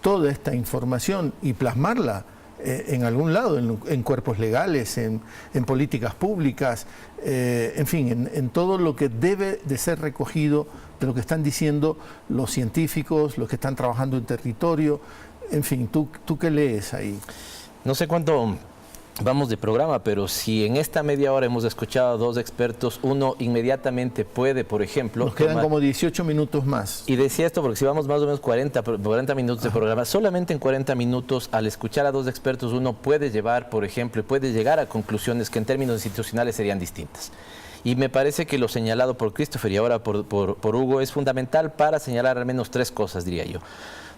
toda esta información y plasmarla en algún lado, en cuerpos legales, en políticas públicas, en fin, en todo lo que debe de ser recogido de lo que están diciendo los científicos, los que están trabajando en territorio. En fin, ¿tú qué lees ahí? No sé cuánto vamos de programa, pero si en esta media hora hemos escuchado a 2 expertos, uno inmediatamente puede, por ejemplo... Nos quedan como 18 minutos más. Y decía esto porque si vamos más o menos 40 minutos de programa, solamente en 40 minutos, al escuchar a 2 expertos, uno puede llevar, por ejemplo, puede llegar a conclusiones que en términos institucionales serían distintas. Y me parece que lo señalado por Christopher y ahora por Hugo es fundamental para señalar al menos 3 cosas, diría yo.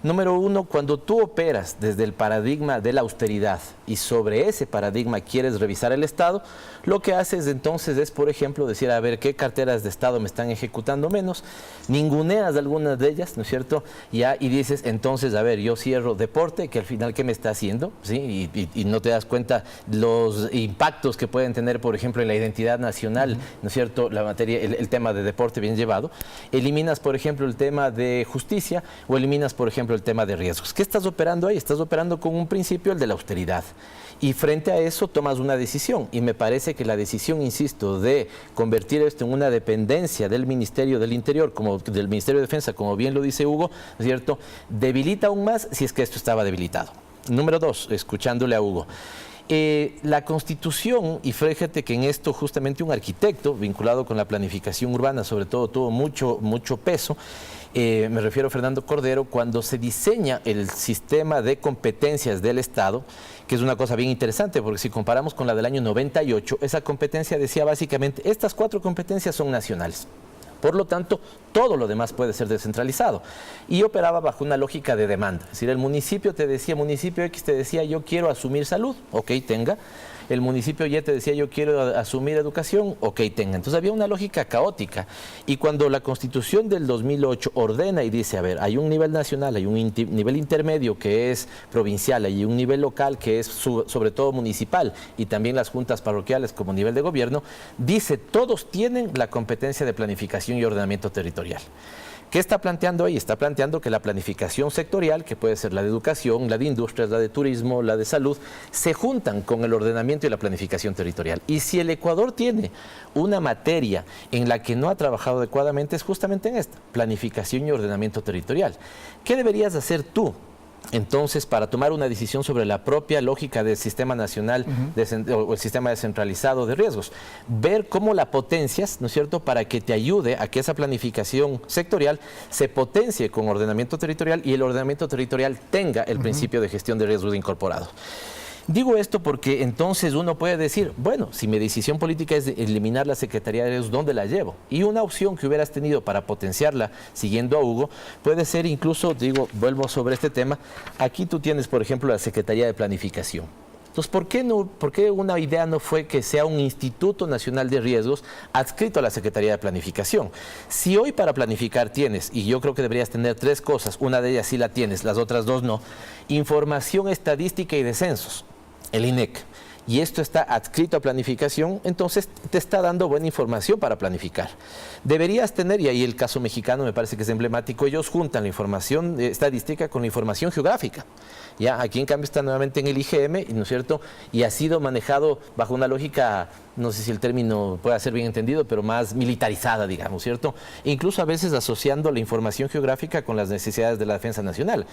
Número 1, cuando tú operas desde el paradigma de la austeridad y sobre ese paradigma quieres revisar el Estado, lo que haces entonces es, por ejemplo, decir, a ver, ¿qué carteras de Estado me están ejecutando menos? Ninguneas algunas de ellas, ¿no es cierto? Y dices, entonces, a ver, yo cierro deporte, que al final, ¿qué me está haciendo? ¿Sí? Y no te das cuenta los impactos que pueden tener, por ejemplo, en la identidad nacional, ¿no es cierto? La materia, el tema de deporte bien llevado. Eliminas, por ejemplo, el tema de justicia o eliminas, por ejemplo, el tema de riesgos. ¿Qué estás operando ahí? Estás operando con un principio, el de la austeridad. Y frente a eso tomas una decisión. Y me parece que la decisión, insisto, de convertir esto en una dependencia del Ministerio del Interior, como del Ministerio de Defensa, como bien lo dice Hugo, ¿no es cierto?, debilita aún más si es que esto estaba debilitado. Número 2, escuchándole a Hugo. La Constitución, y fíjate que en esto justamente un arquitecto vinculado con la planificación urbana, sobre todo, tuvo mucho peso. Me refiero a Fernando Cordero, cuando se diseña el sistema de competencias del Estado, que es una cosa bien interesante, porque si comparamos con la del año 98, esa competencia decía básicamente, estas 4 competencias son nacionales. Por lo tanto, todo lo demás puede ser descentralizado. Y operaba bajo una lógica de demanda. Es decir, el municipio te decía, municipio X te decía, yo quiero asumir salud, ok, tenga. El municipio Y te decía, yo quiero asumir educación, ok, tenga. Entonces había una lógica caótica. Y cuando la Constitución del 2008 ordena y dice, a ver, hay un nivel nacional, hay un nivel intermedio que es provincial, hay un nivel local que es sobre todo municipal y también las juntas parroquiales como nivel de gobierno, dice, todos tienen la competencia de planificación y ordenamiento territorial. ¿Qué está planteando ahí? Está planteando que la planificación sectorial, que puede ser la de educación, la de industrias, la de turismo, la de salud, se juntan con el ordenamiento y la planificación territorial. Y si el Ecuador tiene una materia en la que no ha trabajado adecuadamente, es justamente en esta, planificación y ordenamiento territorial. ¿Qué deberías hacer tú? Entonces, para tomar una decisión sobre la propia lógica del sistema nacional o el sistema descentralizado de riesgos, ver cómo la potencias, ¿no es cierto?, para que te ayude a que esa planificación sectorial se potencie con ordenamiento territorial y el ordenamiento territorial tenga el principio de gestión de riesgos incorporado. Digo esto porque entonces uno puede decir, bueno, si mi decisión política es eliminar la Secretaría de Riesgos, ¿dónde la llevo? Y una opción que hubieras tenido para potenciarla, siguiendo a Hugo, puede ser incluso, digo, vuelvo sobre este tema, aquí tú tienes, por ejemplo, la Secretaría de Planificación. Entonces, ¿por qué una idea no fue que sea un Instituto Nacional de Riesgos adscrito a la Secretaría de Planificación? Si hoy para planificar tienes, y yo creo que deberías tener 3 cosas, una de ellas sí la tienes, las otras 2 no, información estadística y de censos, el INEC, y esto está adscrito a planificación, entonces te está dando buena información para planificar. Deberías tener, y ahí el caso mexicano me parece que es emblemático, ellos juntan la información estadística con la información geográfica. Ya, aquí en cambio está nuevamente en el IGM, ¿no es cierto? Y ha sido manejado bajo una lógica, no sé si el término pueda ser bien entendido, pero más militarizada, digamos, ¿cierto? E incluso a veces asociando la información geográfica con las necesidades de la defensa nacional.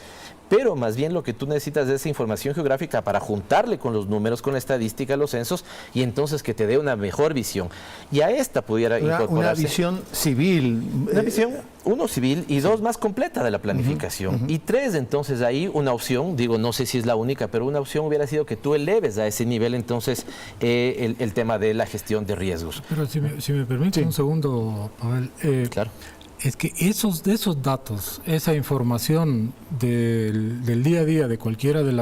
Pero más bien lo que tú necesitas es esa información geográfica para juntarle con los números, con la estadística, los censos, y entonces que te dé una mejor visión. Y a esta pudiera incorporarse una visión civil. Una visión, 1, civil, y 2, más completa de la planificación. Y 3, entonces ahí una opción, digo, no sé si es la única, pero una opción hubiera sido que tú eleves a ese nivel entonces el tema de la gestión de riesgos. Pero si me permite un segundo, Pavel. Claro. Es que esos datos, esa información del día a día de cualquiera de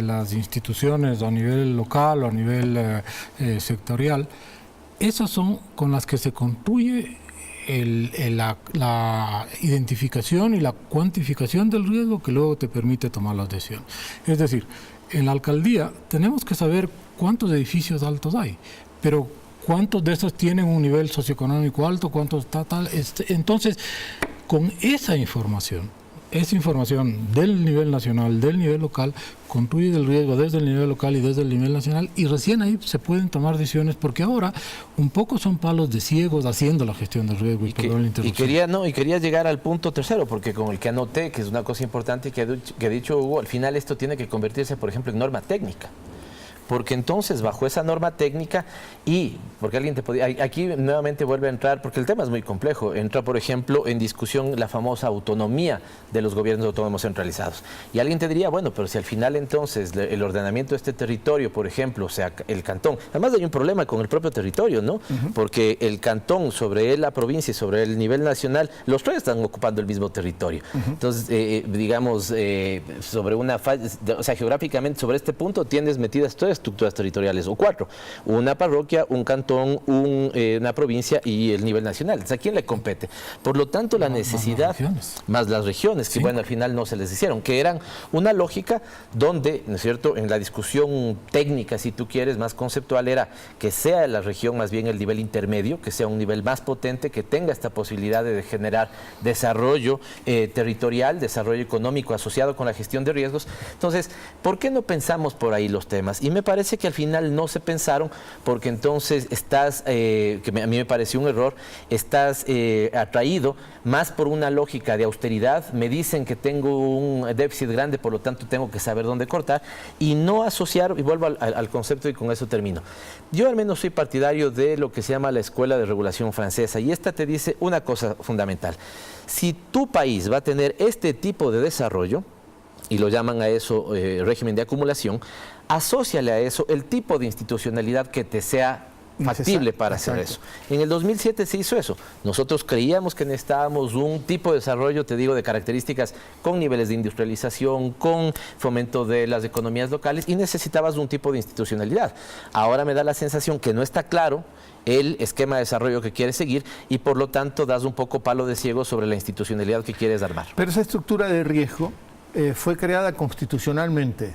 las instituciones a nivel local o a nivel sectorial, esas son con las que se construye la identificación y la cuantificación del riesgo que luego te permite tomar las decisiones. Es decir, en la alcaldía tenemos que saber cuántos edificios altos hay, pero cuántos de esos tienen un nivel socioeconómico alto, cuántos está tal. Entonces, con esa información del nivel nacional, del nivel local, construye el riesgo desde el nivel local y desde el nivel nacional, y recién ahí se pueden tomar decisiones, porque ahora un poco son palos de ciegos haciendo la gestión del riesgo. Y quería llegar al punto tercero, porque con el que anoté, que es una cosa importante que ha dicho Hugo, al final esto tiene que convertirse, por ejemplo, en norma técnica. Porque entonces, bajo esa norma técnica, porque alguien te podía, aquí nuevamente vuelve a entrar, porque el tema es muy complejo, entra, por ejemplo, en discusión la famosa autonomía de los gobiernos autónomos centralizados. Y alguien te diría, bueno, pero si al final entonces el ordenamiento de este territorio, por ejemplo, o sea, el cantón, además hay un problema con el propio territorio, ¿no? Porque el cantón sobre la provincia y sobre el nivel nacional, los tres están ocupando el mismo territorio. Entonces, digamos, sobre una falla, o sea, geográficamente sobre este punto tienes metidas todas estructuras territoriales, o 4, una parroquia, un cantón, una provincia y el nivel nacional. Entonces, ¿a quién le compete? Por lo tanto, la necesidad, más las regiones, que bueno, al final no se les hicieron, que eran una lógica donde, ¿no es cierto?, en la discusión técnica, si tú quieres, más conceptual, era que sea la región más bien el nivel intermedio, que sea un nivel más potente, que tenga esta posibilidad de generar desarrollo territorial, desarrollo económico asociado con la gestión de riesgos. Entonces, ¿por qué no pensamos por ahí los temas? Y me parece que al final no se pensaron, porque entonces estás, que a mí me pareció un error, estás atraído más por una lógica de austeridad. Me dicen que tengo un déficit grande, por lo tanto tengo que saber dónde cortar, y no asociar, y vuelvo al concepto y con eso termino. Yo al menos soy partidario de lo que se llama la Escuela de Regulación Francesa, y esta te dice una cosa fundamental. Si tu país va a tener este tipo de desarrollo, y lo llaman a eso régimen de acumulación, asóciale a eso el tipo de institucionalidad que te sea factible para hacer eso. En el 2007 se hizo eso. Nosotros creíamos que necesitábamos un tipo de desarrollo, te digo, de características con niveles de industrialización, con fomento de las economías locales, y necesitabas un tipo de institucionalidad. Ahora me da la sensación que no está claro el esquema de desarrollo que quieres seguir, y por lo tanto das un poco palo de ciego sobre la institucionalidad que quieres armar. Pero esa estructura de riesgo fue creada constitucionalmente,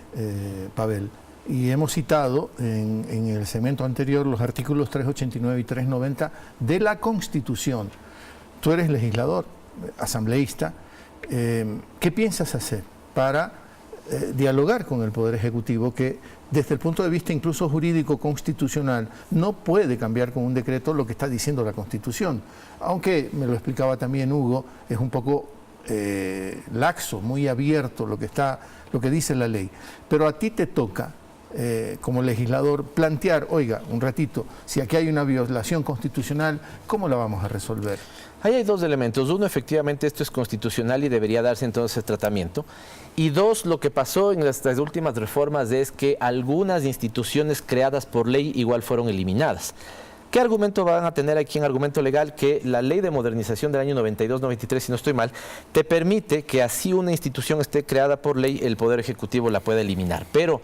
Pavel, y hemos citado en el segmento anterior los artículos 389 y 390 de la Constitución. Tú eres legislador, asambleísta. ¿Qué piensas hacer para dialogar con el Poder Ejecutivo, que desde el punto de vista incluso jurídico constitucional no puede cambiar con un decreto lo que está diciendo la Constitución? Aunque, me lo explicaba también Hugo, es un poco laxo, muy abierto lo que dice la ley. Pero a ti te toca, como legislador, plantear, oiga, un ratito, si aquí hay una violación constitucional, ¿cómo la vamos a resolver? Ahí hay dos elementos. Uno, efectivamente, esto es constitucional y debería darse entonces tratamiento. Y dos, lo que pasó en las últimas reformas es que algunas instituciones creadas por ley igual fueron eliminadas. ¿Qué argumento van a tener aquí en argumento legal? Que la ley de modernización del año 92-93, si no estoy mal, te permite que así una institución esté creada por ley, el Poder Ejecutivo la pueda eliminar. Pero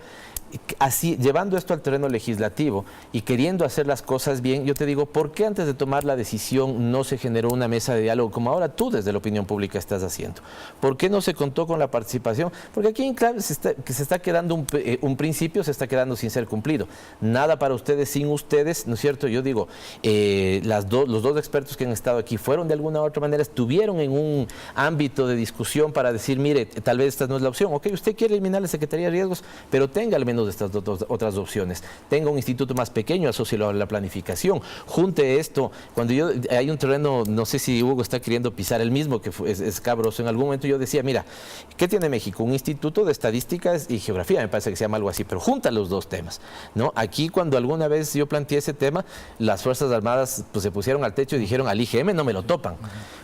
así, llevando esto al terreno legislativo y queriendo hacer las cosas bien, yo te digo, ¿por qué antes de tomar la decisión no se generó una mesa de diálogo como ahora tú desde la opinión pública estás haciendo? ¿Por qué no se contó con la participación? Porque aquí en clave se está quedando un principio, se está quedando sin ser cumplido. Nada para ustedes sin ustedes, ¿no es cierto? Yo digo, los dos expertos que han estado aquí fueron de alguna u otra manera, estuvieron en un ámbito de discusión para decir, mire, tal vez esta no es la opción. Ok, usted quiere eliminar la Secretaría de Riesgos, pero tenga al menos de estas otras opciones. Tenga un instituto más pequeño, asócielo a la planificación. Junte esto. Cuando hay un terreno, no sé si Hugo está queriendo pisar el mismo, que es cabroso. En algún momento yo decía, mira, ¿qué tiene México? Un instituto de estadísticas y geografía, me parece que se llama algo así, pero junta los dos temas, ¿no? Aquí, cuando alguna vez yo planteé ese tema, las Fuerzas Armadas pues, se pusieron al techo y dijeron, al IGM no me lo topan.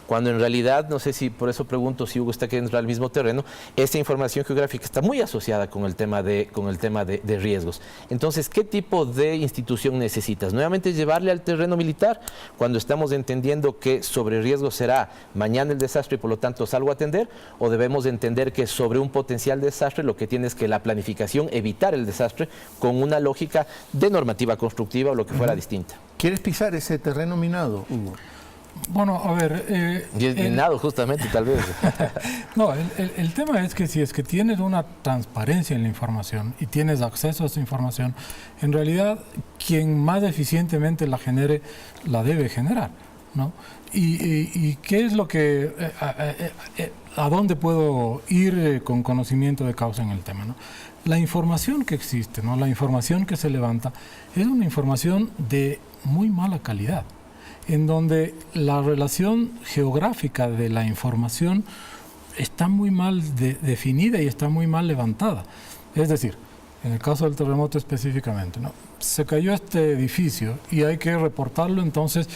Cuando en realidad, no sé si por eso pregunto si Hugo está queriendo entrar al mismo terreno, esa información geográfica está muy asociada con el tema de riesgos. Entonces, ¿qué tipo de institución necesitas? Nuevamente llevarle al terreno militar cuando estamos entendiendo que sobre riesgo será mañana el desastre y por lo tanto salgo a atender, o debemos entender que sobre un potencial desastre lo que tiene es que la planificación, evitar el desastre con una lógica de normativa constructiva o lo que fuera distinta. ¿Quieres pisar ese terreno minado, Hugo? Bueno, a ver... Y es minado justamente, tal vez. No, el tema es que si es que tienes una transparencia en la información y tienes acceso a esa información, en realidad quien más eficientemente la genere, la debe generar, ¿no? ¿Y qué es lo que... a dónde puedo ir con conocimiento de causa en el tema, ¿no? La información que existe, ¿no? La información que se levanta es una información de muy mala calidad, en donde la relación geográfica de la información está muy mal definida y está muy mal levantada. Es decir, en el caso del terremoto específicamente, ¿no? Se cayó este edificio y hay que reportarlo, entonces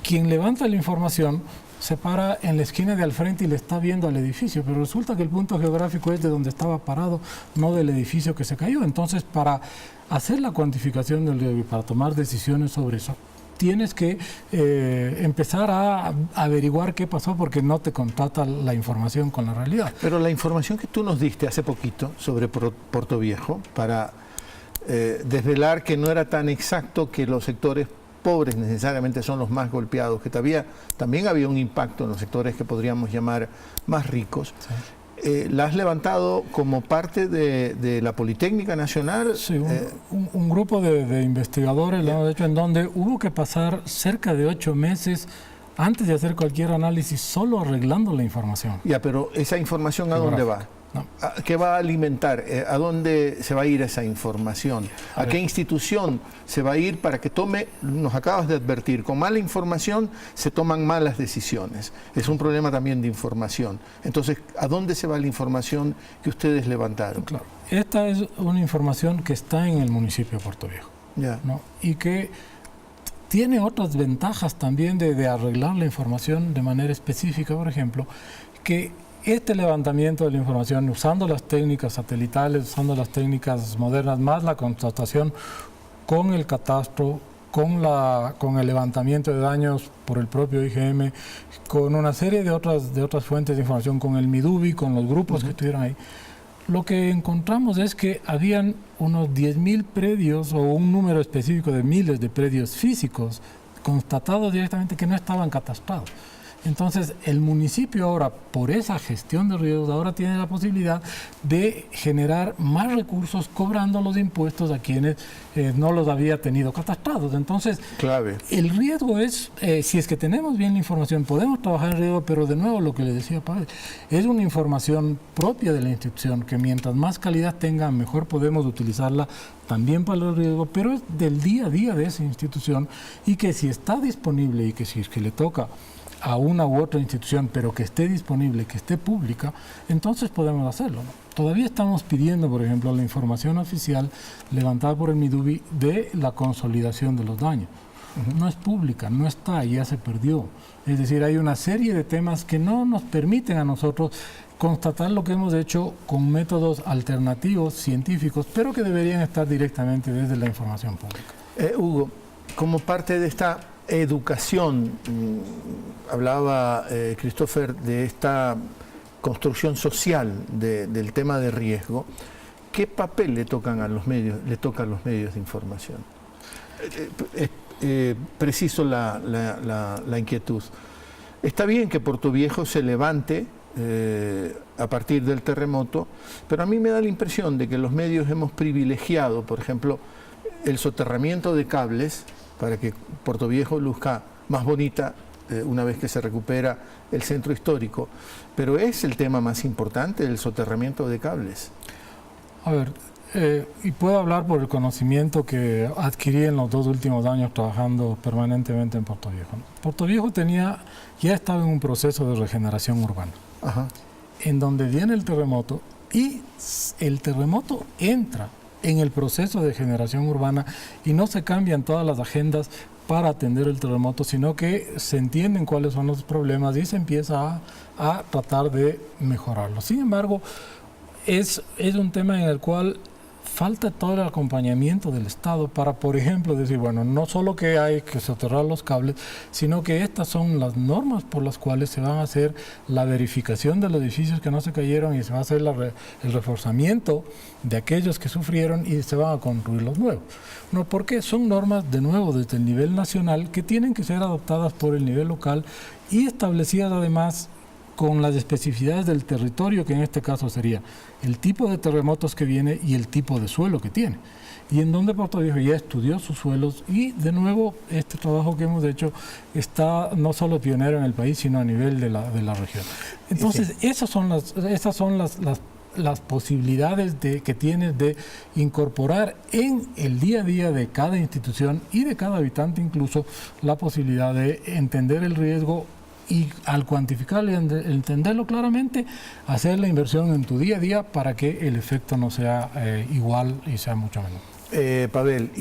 quien levanta la información se para en la esquina de al frente y le está viendo al edificio, pero resulta que el punto geográfico es de donde estaba parado, no del edificio que se cayó. Entonces, para hacer la cuantificación del riesgo y para tomar decisiones sobre eso, tienes que empezar a averiguar qué pasó porque no te contrata la información con la realidad. Pero la información que tú nos diste hace poquito sobre Portoviejo, para desvelar que no era tan exacto que los sectores pobres necesariamente son los más golpeados, que también había un impacto en los sectores que podríamos llamar más ricos. Sí. ¿La has levantado como parte de la Politécnica Nacional? Sí, un grupo de investigadores lo hemos hecho, en donde hubo que pasar cerca de 8 meses antes de hacer cualquier análisis solo arreglando la información. Ya, pero esa información ¿a dónde va? No. ¿Qué va a alimentar? ¿A dónde se va a ir esa información? ¿A qué institución se va a ir para que tome? Nos acabas de advertir, con mala información se toman malas decisiones. Es un problema también de información. Entonces, ¿a dónde se va la información que ustedes levantaron? Claro. Esta es una información que está en el municipio de Portoviejo, ¿no? Y que tiene otras ventajas también de arreglar la información de manera específica, por ejemplo, que este levantamiento de la información, usando las técnicas satelitales, usando las técnicas modernas, más la constatación con el catastro, con el levantamiento de daños por el propio IGM, con una serie de otras fuentes de información, con el MIDUBI, con los grupos que estuvieron ahí, lo que encontramos es que habían unos 10.000 predios o un número específico de miles de predios físicos constatados directamente que no estaban catastrados. Entonces, el municipio ahora, por esa gestión de riesgos, ahora tiene la posibilidad de generar más recursos cobrando los impuestos a quienes no los había tenido catastrados. Entonces, clave. El riesgo es, si es que tenemos bien la información, podemos trabajar en riesgo, pero de nuevo lo que le decía Pavel, es una información propia de la institución, que mientras más calidad tenga, mejor podemos utilizarla también para los riesgos, pero es del día a día de esa institución, y que si está disponible y que si es que le toca a una u otra institución, pero que esté disponible, que esté pública, entonces podemos hacerlo, ¿no? Todavía estamos pidiendo, por ejemplo, la información oficial levantada por el MIDUBI de la consolidación de los daños. No es pública, no está, ya se perdió. Es decir, hay una serie de temas que no nos permiten a nosotros constatar lo que hemos hecho con métodos alternativos, científicos, pero que deberían estar directamente desde la información pública. Hugo, como parte de esta educación, hablaba Christopher de esta construcción social del tema de riesgo. ¿Qué papel le toca a los medios de información? Preciso la inquietud. Está bien que Portoviejo se levante a partir del terremoto, pero a mí me da la impresión de que los medios hemos privilegiado, por ejemplo, el soterramiento de cables para que Portoviejo luzca más bonita una vez que se recupera el centro histórico. Pero es el tema más importante, el soterramiento de cables. A ver, y puedo hablar por el conocimiento que adquirí en los 2 últimos años trabajando permanentemente en Portoviejo. Portoviejo ya estaba en un proceso de regeneración urbana, en donde viene el terremoto y el terremoto entra en el proceso de generación urbana y no se cambian todas las agendas para atender el terremoto, sino que se entienden cuáles son los problemas y se empieza a tratar de mejorarlo. Sin embargo, es un tema en el cual falta todo el acompañamiento del Estado para, por ejemplo, decir, bueno, no solo que hay que soterrar los cables, sino que estas son las normas por las cuales se van a hacer la verificación de los edificios que no se cayeron y se va a hacer el reforzamiento de aquellos que sufrieron y se van a construir los nuevos. No, porque son normas, de nuevo, desde el nivel nacional que tienen que ser adoptadas por el nivel local y establecidas además con las especificidades del territorio, que en este caso sería el tipo de terremotos que viene y el tipo de suelo que tiene. Y en donde Puerto Viejo ya estudió sus suelos y de nuevo este trabajo que hemos hecho está no solo pionero en el país, sino a nivel de la región. Entonces, sí, esas son las posibilidades que tienes de incorporar en el día a día de cada institución y de cada habitante incluso la posibilidad de entender el riesgo y al cuantificarlo y entenderlo claramente, hacer la inversión en tu día a día para que el efecto no sea igual y sea mucho menor. Pavel,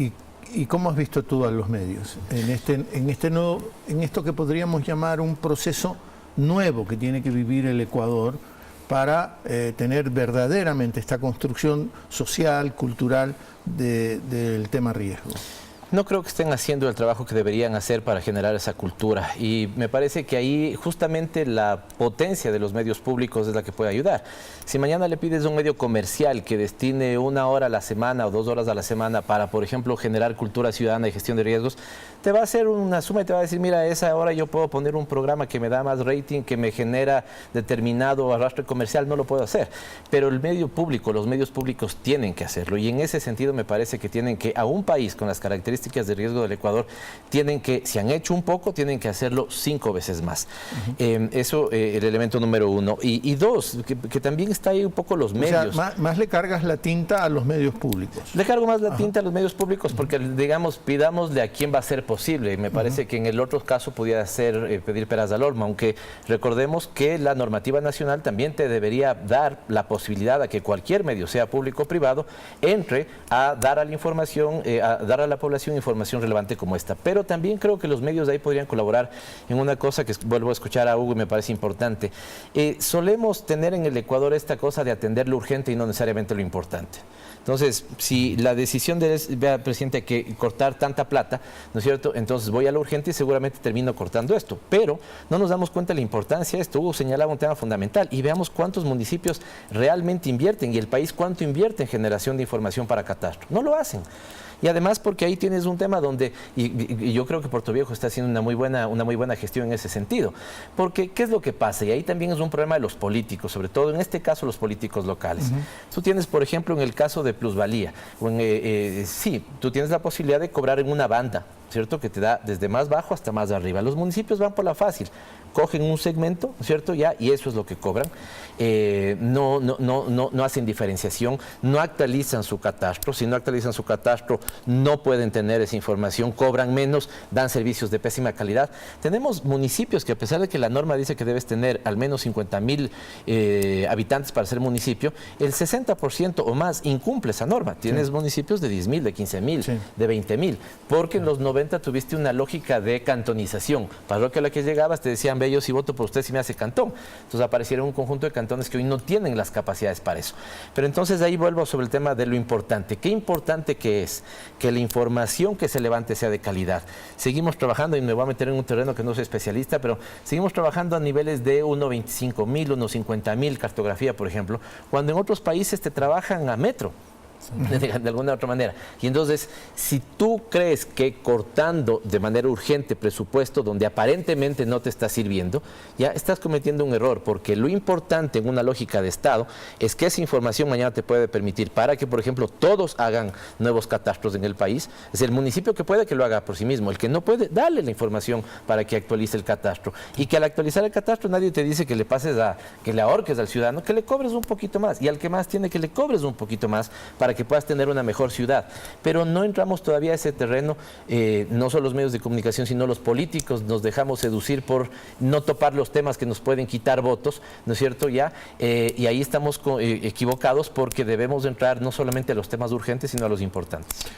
¿y cómo has visto tú a los medios en esto que podríamos llamar un proceso nuevo que tiene que vivir el Ecuador para tener verdaderamente esta construcción social, cultural del tema riesgo? No creo que estén haciendo el trabajo que deberían hacer para generar esa cultura y me parece que ahí justamente la potencia de los medios públicos es la que puede ayudar. Si mañana le pides a un medio comercial que destine 1 hora a la semana o 2 horas a la semana para, por ejemplo, generar cultura ciudadana y gestión de riesgos, te va a hacer una suma y te va a decir, mira, a esa hora yo puedo poner un programa que me da más rating, que me genera determinado arrastre comercial, no lo puedo hacer. Pero el medio público, los medios públicos tienen que hacerlo y en ese sentido me parece que tienen que, a un país con las características de riesgo del Ecuador, tienen que, si han hecho un poco, tienen que hacerlo 5 veces más. Eso, el elemento número 1. Y 2, que también está ahí un poco los medios. O sea, más le cargas la tinta a los medios públicos. Le cargo más la tinta a los medios públicos porque, digamos, pidámosle a quién va a ser posible. Me parece que en el otro caso podía ser pedir peras al olmo, aunque recordemos que la normativa nacional también te debería dar la posibilidad a que cualquier medio, sea público o privado, entre a dar a la información, a dar a la población información relevante como esta. Pero también creo que los medios de ahí podrían colaborar en una cosa que vuelvo a escuchar a Hugo y me parece importante. Solemos tener en el Ecuador esta cosa de atender lo urgente y no necesariamente lo importante. Entonces, si la decisión del presidente que cortar tanta plata, ¿no es cierto? Entonces voy a lo urgente y seguramente termino cortando esto. Pero no nos damos cuenta de la importancia de esto. Hugo señalaba un tema fundamental y veamos cuántos municipios realmente invierten y el país cuánto invierte en generación de información para catastro. No lo hacen. Y además porque ahí tienes un tema donde, y yo creo que Puerto Viejo está haciendo una muy buena gestión en ese sentido. Porque, ¿qué es lo que pasa? Y ahí también es un problema de los políticos, sobre todo en este caso los políticos locales. Tú tienes, por ejemplo, en el caso de plusvalía, sí, tú tienes la posibilidad de cobrar en una banda, ¿cierto? Que te da desde más bajo hasta más arriba. Los municipios van por la fácil, cogen un segmento, ¿cierto? Ya, y eso es lo que cobran. No hacen diferenciación, no actualizan su catastro. Si no actualizan su catastro, no pueden tener esa información, cobran menos, dan servicios de pésima calidad. Tenemos municipios que, a pesar de que la norma dice que debes tener al menos 50,000 habitantes para ser municipio, el 60% o más incumple esa norma. Tienes municipios de 10,000, de 15,000, de 20,000, porque en los 90 tuviste una lógica de cantonización. Parroquia a la que llegabas te decían, ve, yo si voto por usted si me hace cantón. Entonces aparecieron un conjunto de cantones que hoy no tienen las capacidades para eso. Pero entonces ahí vuelvo sobre el tema de lo importante. ¿Qué importante que es que la información que se levante sea de calidad? Seguimos trabajando, y me voy a meter en un terreno que no soy especialista, pero seguimos trabajando a niveles de 1,25,000, 1,50,000 cartografía, por ejemplo, cuando en otros países te trabajan a metro. De alguna otra manera. Y entonces, si tú crees que cortando de manera urgente presupuesto donde aparentemente no te está sirviendo, ya estás cometiendo un error, porque lo importante en una lógica de Estado es que esa información mañana te puede permitir para que, por ejemplo, todos hagan nuevos catastros en el país. Es el municipio que puede que lo haga por sí mismo, el que no puede, dale la información para que actualice el catastro. Y que al actualizar el catastro nadie te dice que le pases que le ahorques al ciudadano, que le cobres un poquito más, y al que más tiene que le cobres un poquito más para que puedas tener una mejor ciudad. Pero no entramos todavía a ese terreno, no solo los medios de comunicación, sino los políticos nos dejamos seducir por no topar los temas que nos pueden quitar votos, ¿no es cierto? Ya, y ahí estamos equivocados porque debemos entrar no solamente a los temas urgentes, sino a los importantes.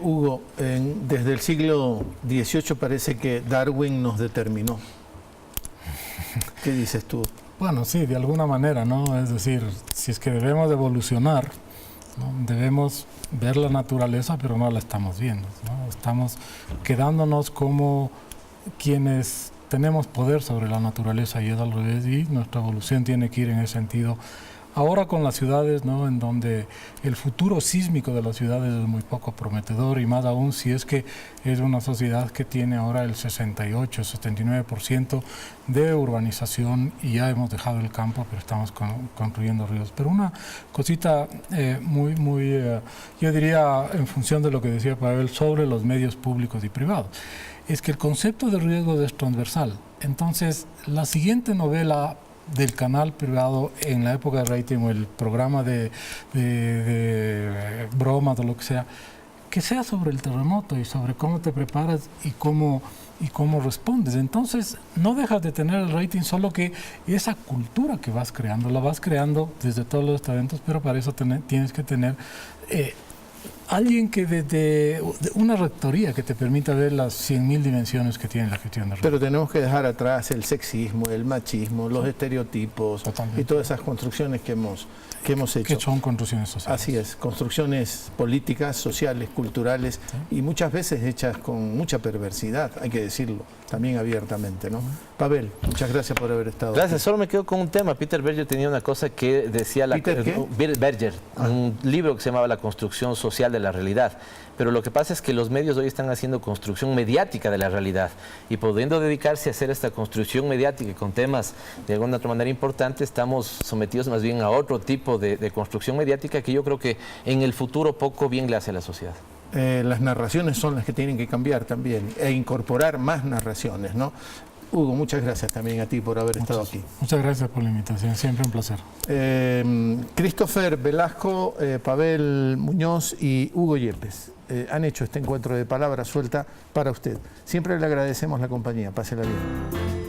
Hugo, desde el siglo XVIII parece que Darwin nos determinó. ¿Qué dices tú? Bueno, sí, de alguna manera, ¿no? Es decir, si es que debemos evolucionar, ¿no? Debemos ver la naturaleza, pero no la estamos viendo, ¿no? Estamos quedándonos como quienes tenemos poder sobre la naturaleza y es al revés, y nuestra evolución tiene que ir en ese sentido. Ahora con las ciudades, ¿no? En donde el futuro sísmico de las ciudades es muy poco prometedor, y más aún si es que es una sociedad que tiene ahora el 68-79% de urbanización y ya hemos dejado el campo, pero estamos construyendo ríos. Pero una cosita yo diría en función de lo que decía Pavel sobre los medios públicos y privados, es que el concepto de riesgo es transversal. Entonces, la siguiente novela del canal privado en la época de rating o el programa de bromas o lo que sea sobre el terremoto y sobre cómo te preparas y cómo respondes. Entonces no dejas de tener el rating, solo que esa cultura que vas creando, la vas creando desde todos los estamentos, pero para eso tienes que tener alguien que desde una rectoría que te permita ver las 100.000 dimensiones que tiene la gestión de riesgo. Pero tenemos que dejar atrás el sexismo, el machismo, los estereotipos. Totalmente. Y todas esas construcciones que hemos hecho. Que son construcciones sociales. Así es, construcciones políticas, sociales, culturales, y muchas veces hechas con mucha perversidad, hay que decirlo, también abiertamente, ¿no? Pavel, muchas gracias por haber estado Gracias, aquí. Solo me quedo con un tema. Peter Berger tenía una cosa que decía... ¿Peter qué? Berger, un libro que se llamaba La construcción social de la realidad. Pero lo que pasa es que los medios hoy están haciendo construcción mediática de la realidad, y pudiendo dedicarse a hacer esta construcción mediática con temas de alguna otra manera importante, estamos sometidos más bien a otro tipo de construcción mediática que yo creo que en el futuro poco bien le hace a la sociedad. Las narraciones son las que tienen que cambiar también e incorporar más narraciones, ¿no? Hugo, muchas gracias también a ti por haber estado aquí. Muchas gracias por la invitación, siempre un placer. Christopher Velasco, Pavel Muñoz y Hugo Yepes han hecho este encuentro de Palabra Suelta para usted. Siempre le agradecemos la compañía, pásela bien.